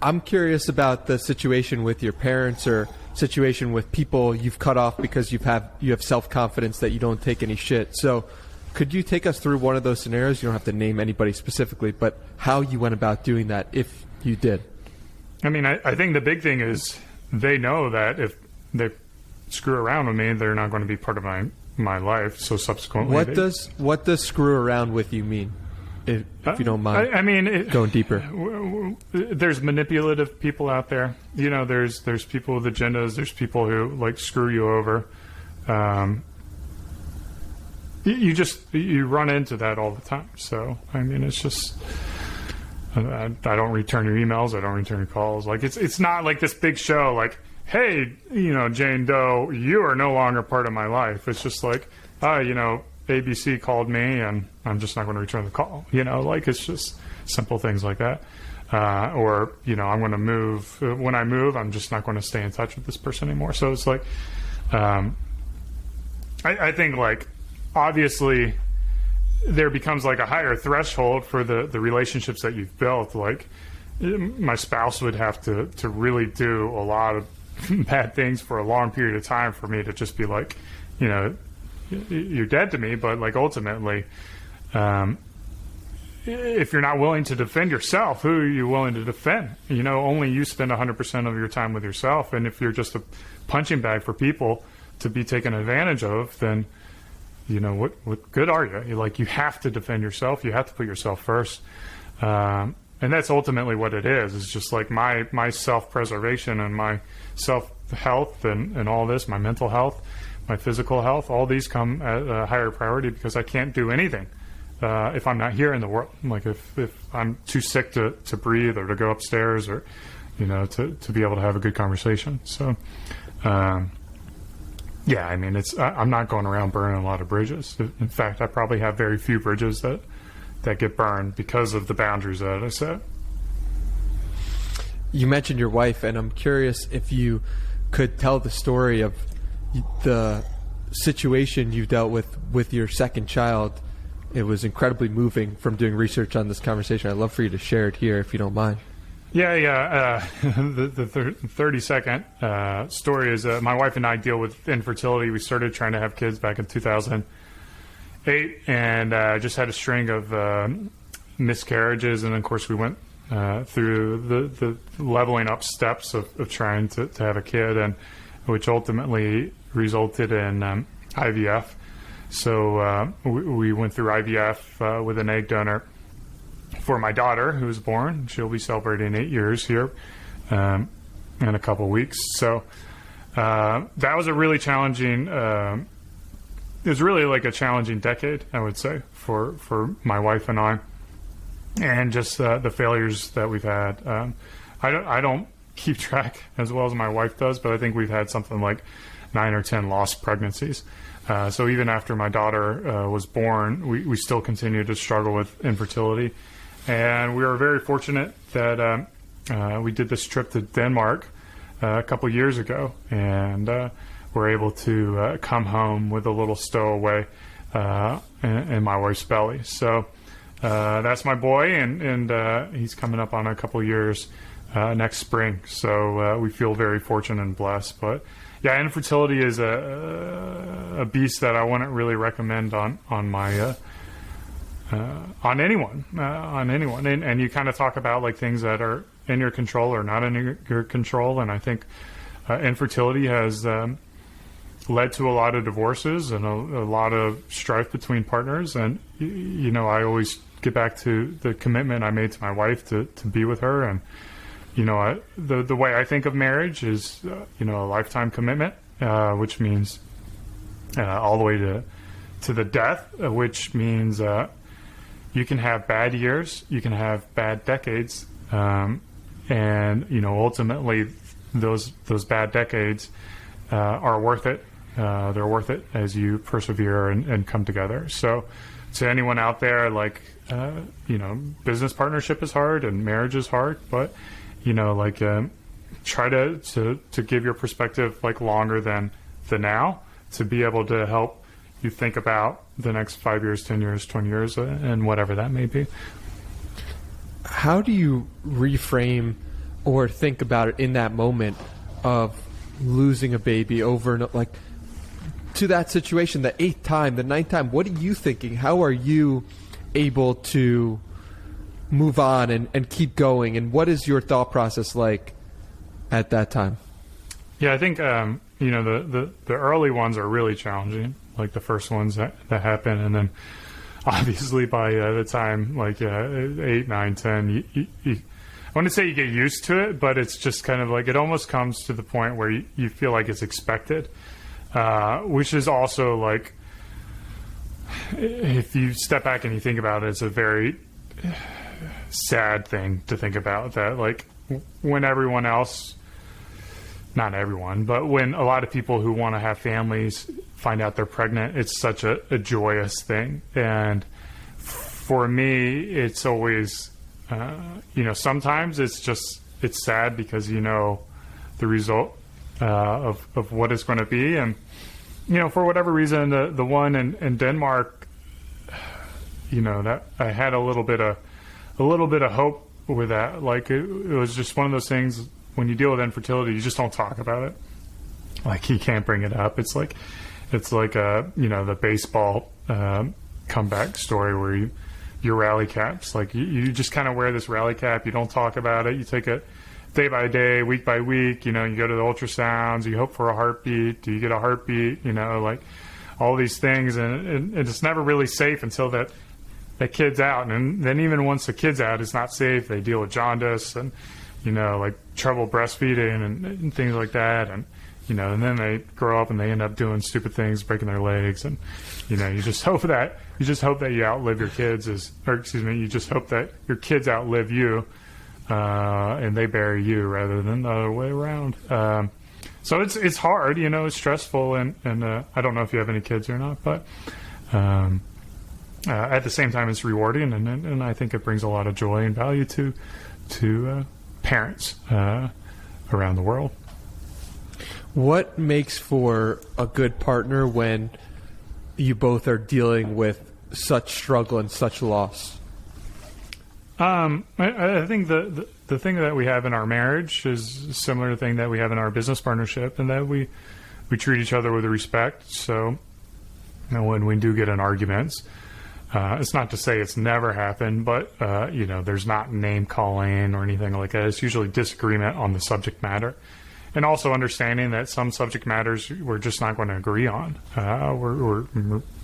I'm curious about the situation with your parents or situation with people you've cut off because you have self-confidence that you don't take any shit. So could you take us through one of those scenarios? You don't have to name anybody specifically, but how you went about doing that if you did. I mean, I think the big thing is they know that if they screw around with me, they're not going to be part of my life. So subsequently, what does screw around with you mean? If you don't mind, I mean, going deeper. There's manipulative people out there. You know, there's people with agendas. There's people who like screw you over. You run into that all the time. So I mean, it's just I don't return your emails. I don't return your calls. Like it's not like this big show. Like, hey, you know, Jane Doe, you are no longer part of my life. It's just like, you know, ABC called me and I'm just not going to return the call. You know, like it's just simple things like that. Or, you know, I'm going to move. When I move, I'm just not going to stay in touch with this person anymore. So it's like, I think like, obviously there becomes like a higher threshold for the relationships that you've built. Like my spouse would have to really do a lot of bad things for a long period of time for me to just be like, you know, you're dead to me. But like ultimately, if you're not willing to defend yourself, who are you willing to defend? You know, only you spend 100% of your time with yourself. And if you're just a punching bag for people to be taken advantage of, then, you know, what good are you? You're like, you have to defend yourself. You have to put yourself first. And that's ultimately what it is. It's just like my self-preservation and my self-health and all this, my mental health, my physical health, all these come at a higher priority because I can't do anything if I'm not here in the world. Like if I'm too sick to breathe or to go upstairs or, you know, to be able to have a good conversation. So, yeah, I mean, I'm not going around burning a lot of bridges. In fact, I probably have very few bridges that get burned because of the boundaries that I set. You mentioned your wife, and I'm curious if you could tell the story of the situation you dealt with your second child. It was incredibly moving from doing research on this conversation. I'd love for you to share it here if you don't mind. Yeah. The 30-second story is my wife and I deal with infertility. We started trying to have kids back in 2008 and just had a string of miscarriages. And, of course, we went through the leveling up steps of trying to have a kid, and which ultimately resulted in IVF. So we went through IVF with an egg donor for my daughter, who was born. She'll be celebrating 8 years here in a couple weeks. So that was a really challenging. It was really like a challenging decade, I would say, for my wife and I, and just the failures that we've had. I don't keep track as well as my wife does, but I think we've had something like 9 or 10 lost pregnancies. So even after my daughter was born, we still continued to struggle with infertility. And we were very fortunate that we did this trip to Denmark a couple years ago, and were able to come home with a little stowaway in my wife's belly. So that's my boy, and he's coming up on a couple years next spring. So we feel very fortunate and blessed. But yeah, infertility is a beast that I wouldn't really recommend on anyone. And you kind of talk about like things that are in your control or not in your control. And I think infertility has led to a lot of divorces and a lot of strife between partners. And, I always get back to the commitment I made to my wife to be with her. And, the way I think of marriage is, a lifetime commitment, which means all the way to the death, which means you can have bad years, you can have bad decades, and ultimately those bad decades are worth it. They're worth it as you persevere and come together. So to anyone out there, business partnership is hard and marriage is hard, but try to give your perspective longer than the now, to be able to help you think about the next 5 years, 10 years, 20 years, and whatever that may be. How do you reframe or think about it in that moment of losing a baby over and to that situation, the 8th time, the 9th time? What are you thinking? How are you able to move on and keep going? And what is your thought process like at that time? Yeah, I think, the early ones are really challenging, like the first ones that happen. And then obviously by the time 8, 9, 10, I want to say you get used to it, but it's just kind of it almost comes to the point where you feel like it's expected, which is also if you step back and you think about it, it's a very sad thing to think about, that when everyone else, not everyone, but when a lot of people who want to have families find out they're pregnant, it's such a joyous thing. And for me, it's always, sometimes it's sad because the result of what it's going to be. And, for whatever reason, the one in Denmark, that I had a little bit of hope with that. It was just one of those things. When you deal with infertility, you just don't talk about it. You can't bring it up. It's like the baseball comeback story where your rally caps. You just kind of wear this rally cap. You don't talk about it. You take it day by day, week by week. You go to the ultrasounds. You hope for a heartbeat. Do you get a heartbeat? All these things, and it's never really safe until that kid's out. And then even once the kid's out, it's not safe. They deal with jaundice and trouble breastfeeding and things like that. And, and then they grow up and they end up doing stupid things, breaking their legs. And, you just hope that you outlive your kids you just hope that your kids outlive you, and they bury you rather than the other way around. So it's hard, it's stressful. And I don't know if you have any kids or not, but, at the same time, it's rewarding. And I think it brings a lot of joy and value to parents around the world. What makes for a good partner when you both are dealing with such struggle and such loss? I think the thing that we have in our marriage is similar to the thing that we have in our business partnership, and that we treat each other with respect. So when we do get in arguments, it's not to say it's never happened, but, there's not name calling or anything like that. It's usually disagreement on the subject matter. And also understanding that some subject matters we're just not going to agree on. We're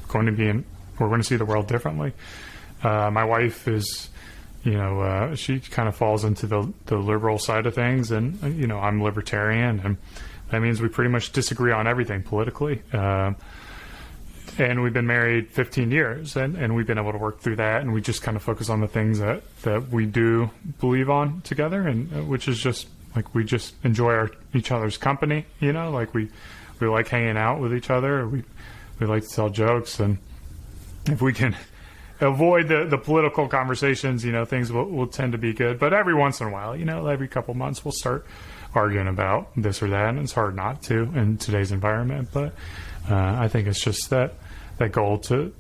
going to see the world differently. My wife is, she kind of falls into the liberal side of things, and, I'm libertarian, and that means we pretty much disagree on everything politically. And we've been married 15 years, and we've been able to work through that, and we just kind of focus on the things that we do believe on together, and which is just we just enjoy each other's company, we like hanging out with each other. We like to tell jokes, and if we can avoid the political conversations, things will tend to be good. But every once in a while, every couple months, we'll start arguing about this or that, and it's hard not to in today's environment. But I think it's just that goal to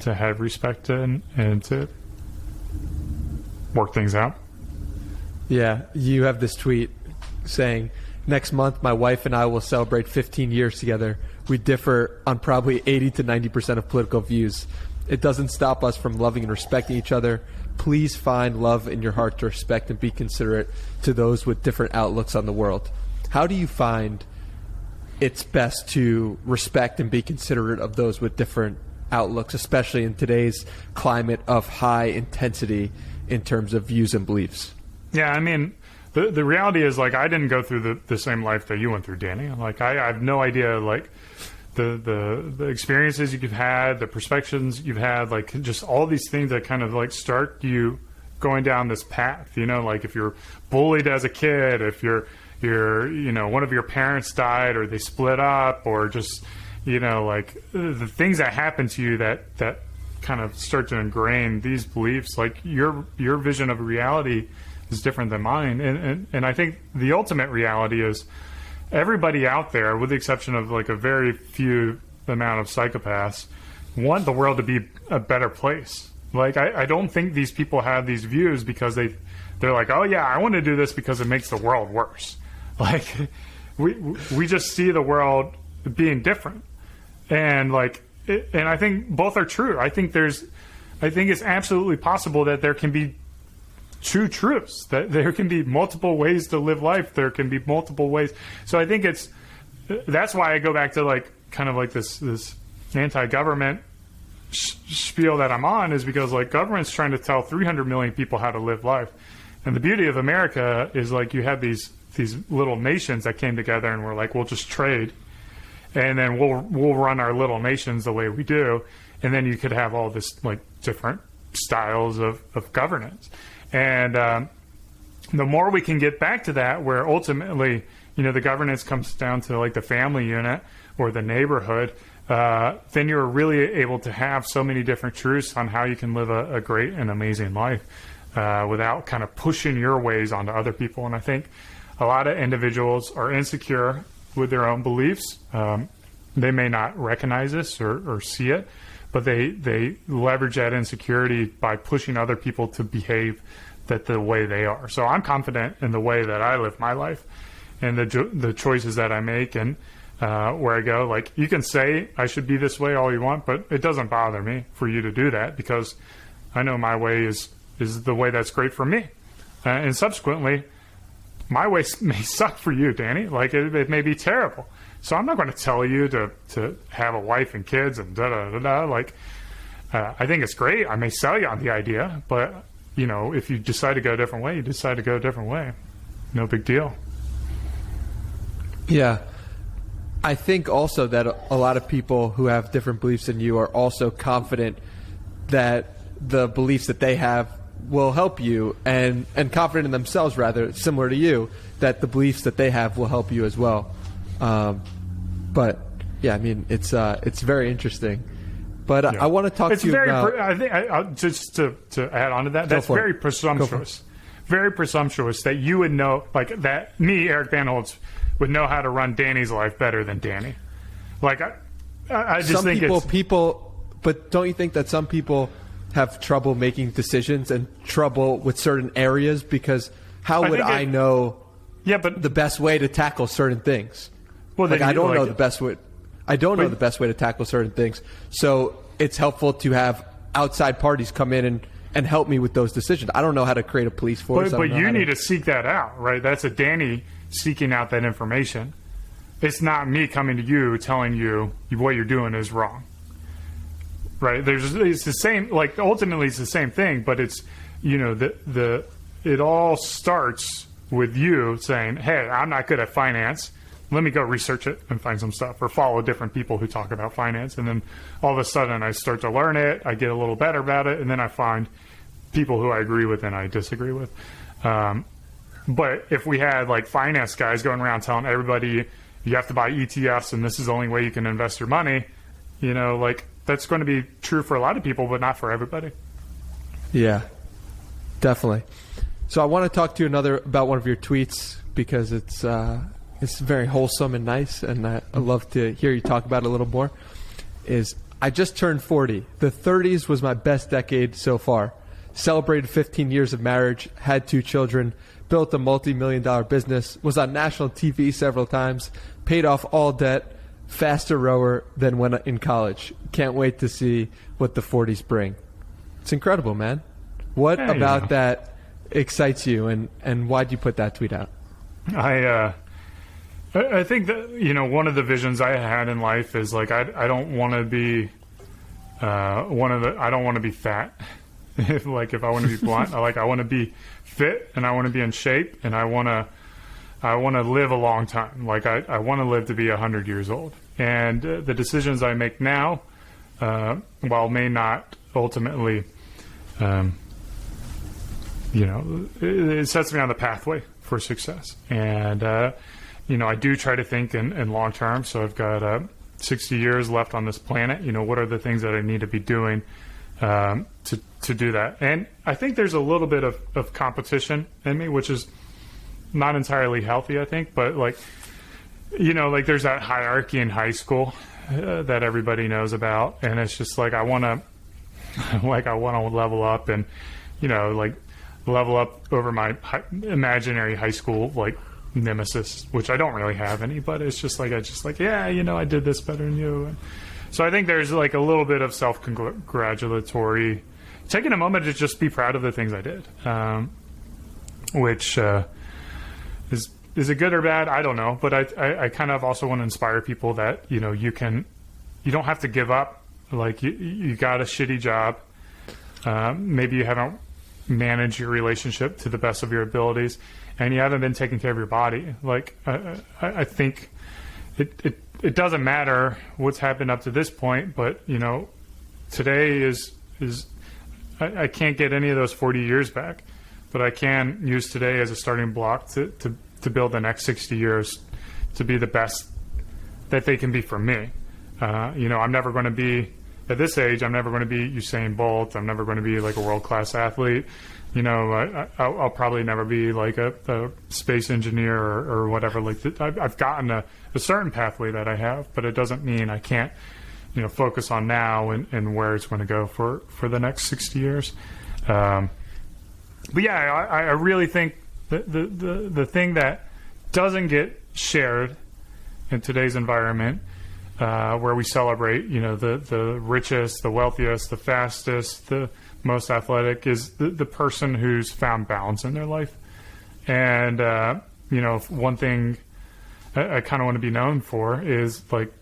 have respect and to work things out. Yeah, you have this tweet saying, next month my wife and I will celebrate 15 years together. We differ on probably 80 to 90% of political views. It doesn't stop us from loving and respecting each other. Please find love in your heart to respect and be considerate to those with different outlooks on the world. How do you find it's best to respect and be considerate of those with different outlooks, especially in today's climate of high intensity in terms of views and beliefs. Yeah, I mean, the reality is, like, I didn't go through the same life that you went through, Danny. Like, I have no idea, like, the experiences you've had, the perspectives you've had, like, just all these things that kind of, like, start you going down this path, you know, like if you're bullied as a kid, if you're you know, one of your parents died or they split up, or just, you know, like the things that happen to you that kind of start to ingrain these beliefs, like your vision of reality is different than mine. And I think the ultimate reality is everybody out there, with the exception of like a very few amount of psychopaths, want the world to be a better place. Like, I don't think these people have these views because they're like, oh yeah, I want to do this because it makes the world worse. Like, we just see the world being different. And like, and I think both are true. I think it's absolutely possible that there can be two truths, that there can be multiple ways to live life. There can be multiple ways. So I think that's why I go back to like, kind of like this anti-government spiel that I'm on, is because like government's trying to tell 300 million people how to live life. And the beauty of America is like you have these little nations that came together and were like, we'll just trade, and then we'll run our little nations the way we do. And then you could have all this like different styles of governance. And the more we can get back to that, where ultimately, you know, the governance comes down to like the family unit or the neighborhood, then you're really able to have so many different truths on how you can live a great and amazing life without kind of pushing your ways onto other people. And I think a lot of individuals are insecure with their own beliefs. They may not recognize this or see it, but they leverage that insecurity by pushing other people to behave the way they are. So I'm confident in the way that I live my life and the choices that I make and where I go. Like, you can say I should be this way all you want, but it doesn't bother me for you to do that, because I know my way is the way that's great for me. And subsequently, my way may suck for you, Danny. Like, it may be terrible. So I'm not going to tell you to have a wife and kids and da-da-da-da. Like, I think it's great. I may sell you on the idea, but, you know, if you decide to go a different way, you decide to go a different way. No big deal. Yeah. I think also that a lot of people who have different beliefs than you are also confident that the beliefs that they have will help you, and confident in themselves, rather, similar to you, that the beliefs that they have will help you as well. But yeah, I mean, it's very interesting. But yeah. I want to talk to you about... I think just to add on to that, that's very presumptuous. Very presumptuous that you would know, like, that me, Eric Bandholz, would know how to run Danny's life better than Danny. Like, I just think but don't you think that some people have trouble making decisions and trouble with certain areas? Because how would I know the best way to tackle certain things? Well, like, I don't know the best way. I don't know the best way to tackle certain things. So it's helpful to have outside parties come in and help me with those decisions. I don't know how to create a police force. But you need to seek that out, right? That's a Danny seeking out that information. It's not me coming to you telling you what you're doing is wrong, right? It's the same. Like, ultimately, it's the same thing. But it's, you know, it all starts with you saying, "Hey, I'm not good at finance. Let me go research it and find some stuff," or follow different people who talk about finance. And then all of a sudden I start to learn it. I get a little better about it. And then I find people who I agree with and I disagree with. But if we had like finance guys going around telling everybody you have to buy ETFs and this is the only way you can invest your money, you know, like, that's going to be true for a lot of people, but not for everybody. Yeah, definitely. So I want to talk to you about one of your tweets, because it's very wholesome and nice, and I love to hear you talk about it a little more. I just turned 40. The 30s was my best decade so far. Celebrated 15 years of marriage, had 2 children, built a multi-million-dollar business, was on national TV several times, paid off all debt, faster rower than when in college. Can't wait to see what the 40s bring. It's incredible, man. What about that excites you, and why'd you put that tweet out? I I think that, one of the visions I had in life is like, I don't want to be I don't want to be fat. If I want to be blunt, I want to be fit, and I want to be in shape, and I want to live a long time. I want to live to be 100 years old. And the decisions I make now, while may not ultimately, it sets me on the pathway for success. And, I do try to think in long term. So I've got 60 years left on this planet. What are the things that I need to be doing to do that? And I think there's a little bit of competition in me, which is not entirely healthy, I think. But there's that hierarchy in high school that everybody knows about, and it's just I want to level up and level up over my imaginary high school nemesis, which I don't really have any, but it's just I did this better than you. And so I think there's a little bit of self-congratulatory, taking a moment to just be proud of the things I did, which is it good or bad? I don't know, but I kind of also want to inspire people that you don't have to give up. You got a shitty job, maybe you haven't managed your relationship to the best of your abilities, and you haven't been taking care of your body. I think it doesn't matter what's happened up to this point, but today is I can't get any of those 40 years back, but I can use today as a starting block to build the next 60 years to be the best that they can be for me. I'm never going to be, at this age, I'm never going to be Usain Bolt. I'm never going to be a world-class athlete. I'll probably never be a space engineer or whatever. I've gotten a certain pathway that I have, but it doesn't mean I can't, focus on now and where it's going to go for the next 60 years. But yeah, I really think the thing that doesn't get shared in today's environment, where we celebrate, the richest, the wealthiest, the fastest, the most athletic, is the person who's found balance in their life. And, one thing I kind of want to be known for is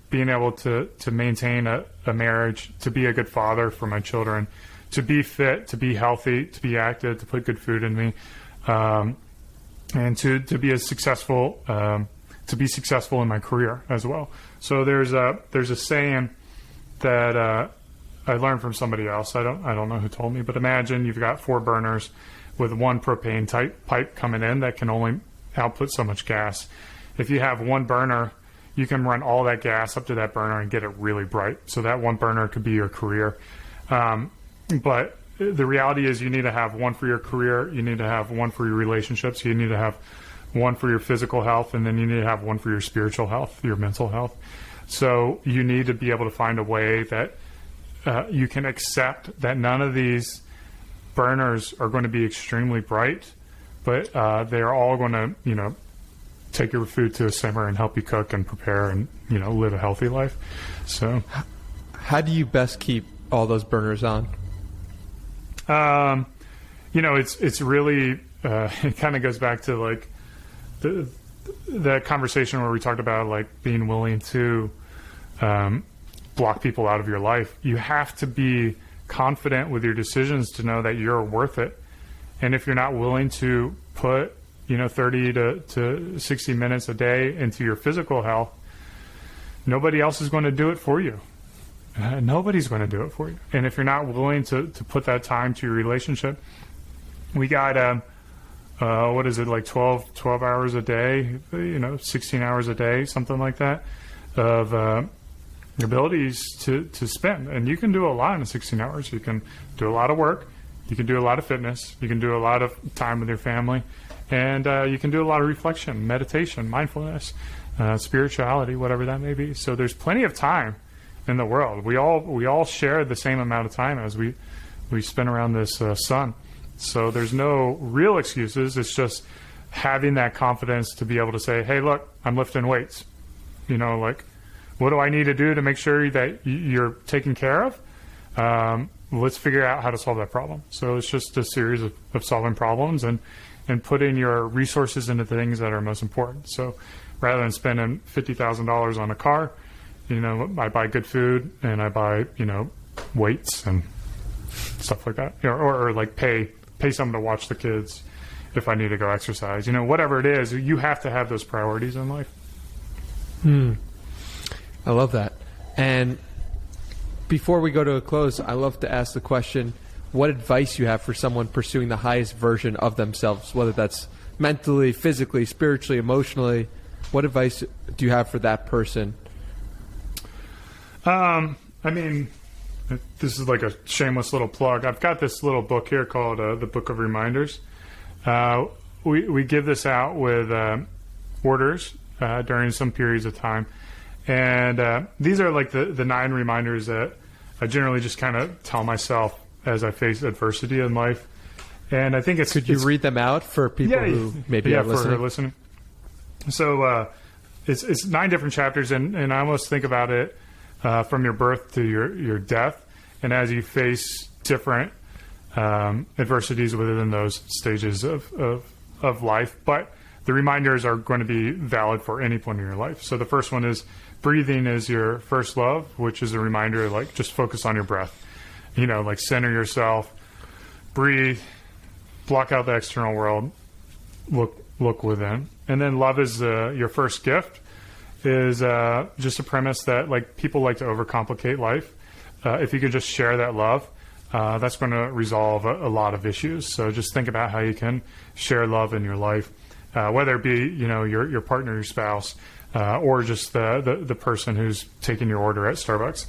being able to maintain a marriage, to be a good father for my children, to be fit, to be healthy, to be active, to put good food in me, and to be successful in my career as well. So there's a saying that I learned from somebody else. I don't know who told me, but imagine you've got 4 burners with one propane type pipe coming in that can only output so much gas. If you have one burner, you can run all that gas up to that burner and get it really bright. So that one burner could be your career. But the reality is you need to have one for your career, you need to have one for your relationships, you need to have one for your physical health, and then you need to have one for your spiritual health, your mental health. So you need to be able to find a way that you can accept that none of these burners are going to be extremely bright, but they're all going to, take your food to a simmer and help you cook and prepare and, live a healthy life. So how do you best keep all those burners on? It's really, it kind of goes back to the conversation where we talked about being willing to block people out of your life. You have to be confident with your decisions to know that you're worth it. And if you're not willing to put 30 to 60 minutes a day into your physical health, nobody else is going to do it for you. Nobody's going to do it for you. And if you're not willing to put that time to your relationship, we got 12 hours a day, 16 hours a day, something like that, of abilities to spend. And you can do a lot in 16 hours. You can do a lot of work, you can do a lot of fitness, you can do a lot of time with your family, and you can do a lot of reflection, meditation, mindfulness, spirituality, whatever that may be. So there's plenty of time in the world. We all share the same amount of time as we spin around this sun. So there's no real excuses. It's just having that confidence to be able to say, hey, look, I'm lifting weights. What do I need to do to make sure that you're taken care of? Let's figure out how to solve that problem. So it's just a series of solving problems and putting your resources into the things that are most important. So rather than spending $50,000 on a car, I buy good food and I buy, weights and stuff like that, or like pay someone to watch the kids if I need to go exercise, whatever it is, you have to have those priorities in life. I love that. And before we go to a close, I love to ask the question, what advice you have for someone pursuing the highest version of themselves, whether that's mentally, physically, spiritually, emotionally. What advice do you have for that person? This is like a shameless little plug. I've got this little book here called the Book of Reminders. We give this out with orders during some periods of time. And these are like the 9 reminders that I generally just kind of tell myself as I face adversity in life. And I think Could you read them out for people who maybe are listening? So it's 9 different chapters, and I almost think about it from your birth to your death, and as you face different adversities within those stages of life. But the reminders are going to be valid for any point in your life. So the first one is breathing is your first love, which is a reminder, like, just focus on your breath. Like, center yourself, breathe, block out the external world, look within. And then love is your first gift, is just a premise that, like, people like to overcomplicate life. If you could just share that love, that's going to resolve a lot of issues. So just think about how you can share love in your life, whether it be, your partner, your spouse, or just the person who's taking your order at Starbucks.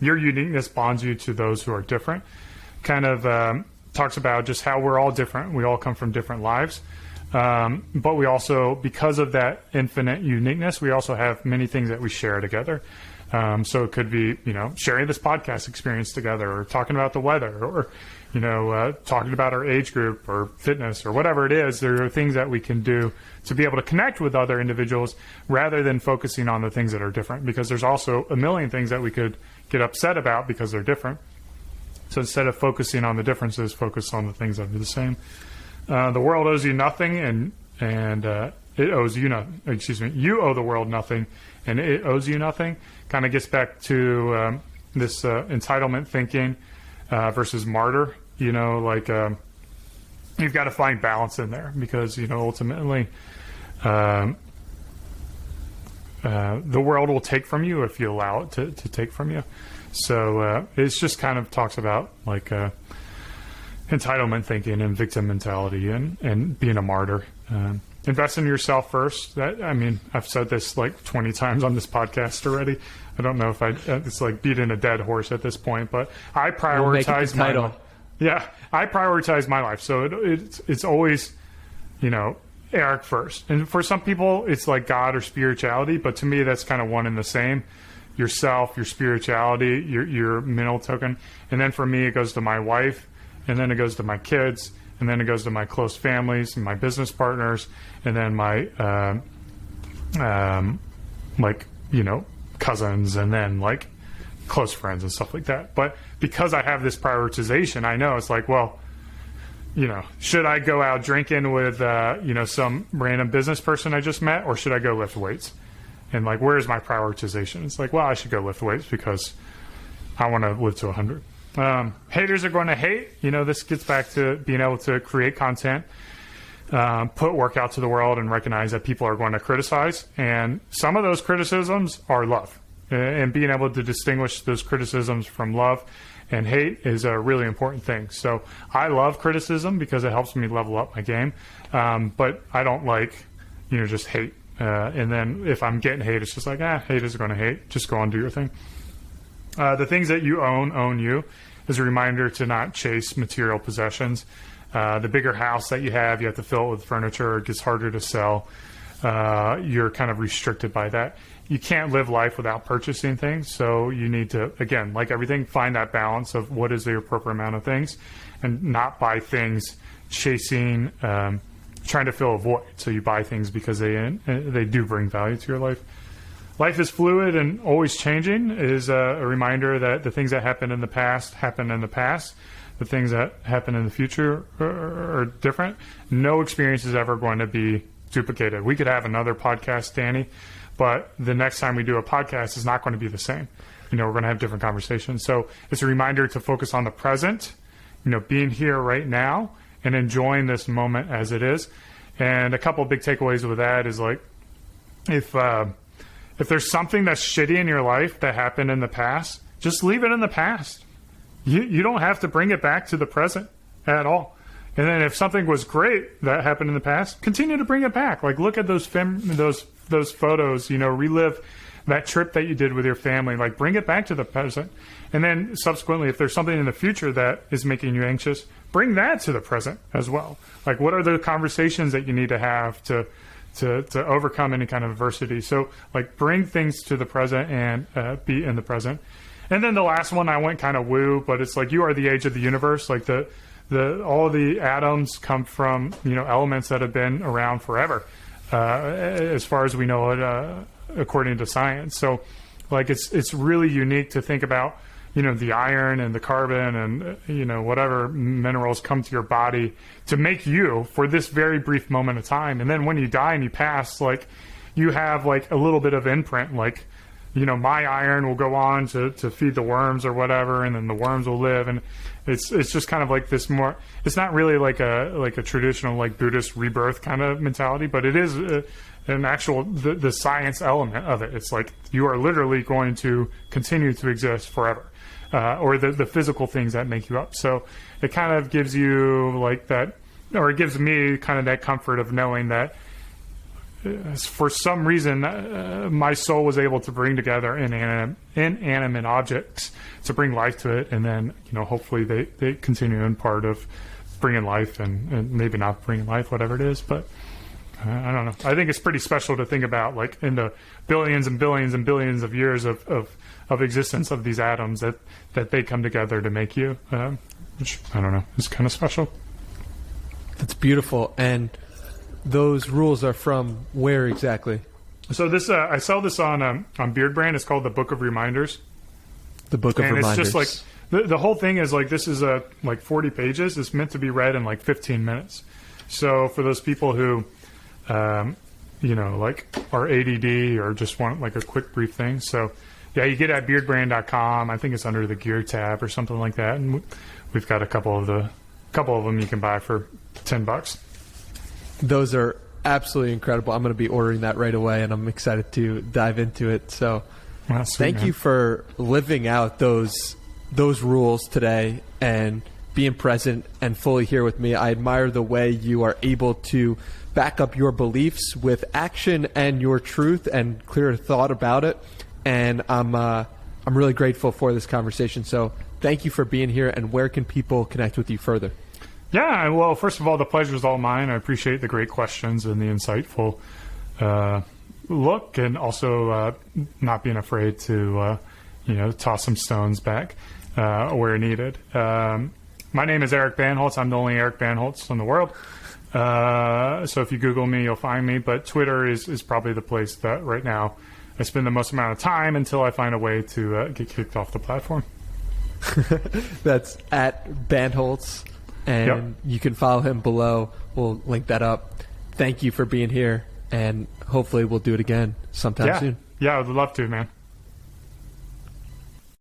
Your uniqueness bonds you to those who are different. Kind of talks about just how we're all different. We all come from different lives. But we also, because of that infinite uniqueness, we also have many things that we share together. So it could be, sharing this podcast experience together, or talking about the weather, or, talking about our age group or fitness or whatever it is. There are things that we can do to be able to connect with other individuals rather than focusing on the things that are different, because there's also a million things that we could get upset about because they're different. So instead of focusing on the differences, focus on the things that are the same. The world owes you nothing, and it owes you nothing. Excuse me. You owe the world nothing, and it owes you nothing. Kind of gets back to this entitlement thinking versus martyr. You've got to find balance in there, because ultimately the world will take from you if you allow it to take from you. So it's just kind of talks about like entitlement thinking and victim mentality and being a martyr. Invest in yourself first. I've said this like 20 times on this podcast already. I don't know if it's like beating a dead horse at this point, but I prioritize my life. Yeah, I prioritize my life. So it's always, Eric first. And for some people, it's like God or spirituality, but to me, that's kind of one and the same. Yourself, your spirituality, your mental token. And then for me, it goes to my wife, and then it goes to my kids, and then it goes to my close families and my business partners, and then my, cousins, and then like close friends and stuff like that. But because I have this prioritization, I know it's like, well, should I go out drinking with, some random business person I just met, or should I go lift weights? And like, where's my prioritization? It's like, well, I should go lift weights because I want to live to 100. Haters are going to hate. This gets back to being able to create content, put work out to the world, and recognize that people are going to criticize. And some of those criticisms are love. And being able to distinguish those criticisms from love and hate is a really important thing. So I love criticism because it helps me level up my game. But I don't like, just hate. And then if I'm getting hate, it's just like, haters are going to hate. Just go on, do your thing. The things that you own you, is a reminder to not chase material possessions. The bigger house that you have to fill it with furniture. It gets harder to sell. You're kind of restricted by that. You can't live life without purchasing things. So you need to, again, like everything, find that balance of what is the appropriate amount of things, and not buy things chasing, trying to fill a void. So you buy things because they do bring value to your life. Life is fluid and always changing, is a reminder that the things that happen in the past happen in the past. The things that happen in the future are different. No experience is ever going to be duplicated. We could have another podcast, Danny, but the next time we do a podcast is not going to be the same. We're going to have different conversations. So it's a reminder to focus on the present, being here right now and enjoying this moment as it is. And a couple of big takeaways with that is like, if there's something that's shitty in your life that happened in the past, just leave it in the past. You don't have to bring it back to the present at all. And then if something was great that happened in the past, continue to bring it back. Like, look at those photos, relive that trip that you did with your family. Like, bring it back to the present. And then subsequently, if there's something in the future that is making you anxious, bring that to the present as well. Like, what are the conversations that you need to have to overcome any kind of adversity? So, like, bring things to the present and be in the present. And then the last one, I went kind of woo, but it's like, you are the age of the universe. Like, all the atoms come from elements that have been around forever, as far as we know it, according to science. So, like, it's really unique to think about the iron and the carbon and whatever minerals come to your body to make you for this very brief moment of time. And then when you die and you pass, like, you have like a little bit of imprint, like, my iron will go on to feed the worms or whatever, and then the worms will live. And it's just kind of like this more, it's not really like a traditional like Buddhist rebirth kind of mentality, but it is an actual, the science element of it. It's like, you are literally going to continue to exist forever, or the physical things that make you up. So it kind of gives you like that, or it gives me kind of that comfort of knowing that for some reason, my soul was able to bring together inanimate objects to bring life to it, and then hopefully they continue in part of bringing life and maybe not bringing life, whatever it is. But I don't know. I think it's pretty special to think about, like, in the billions and billions and billions of years of existence of these atoms that they come together to make you. Which, I don't know, is kind of special. That's beautiful. And those rules are from where exactly? So this, I sell this on Beardbrand. It's called the Book of Reminders. The Book of Reminders. And it's just like, the whole thing is like, this is like 40 pages. It's meant to be read in like 15 minutes. So for those people who, like are ADD or just want like a quick brief thing. So yeah, you get it at beardbrand.com. I think it's under the gear tab or something like that. And we've got a couple of them you can buy for $10. Those are absolutely incredible. I'm going to be ordering that right away, and I'm excited to dive into it. So thank you for living out those rules today and being present and fully here with me. I admire the way you are able to back up your beliefs with action and your truth and clear thought about it. And I'm really grateful for this conversation. So thank you for being here. And where can people connect with you further? Yeah, well, first of all, the pleasure is all mine. I appreciate the great questions and the insightful look, and also not being afraid to, toss some stones back where needed. My name is Eric Bandholz. I'm the only Eric Bandholz in the world. So if you Google me, you'll find me. But Twitter is probably the place that right now I spend the most amount of time until I find a way to get kicked off the platform. That's at Bandholz. And you can follow him below. We'll link that up. Thank you for being here, and hopefully we'll do it again sometime soon. Yeah, I would love to, man.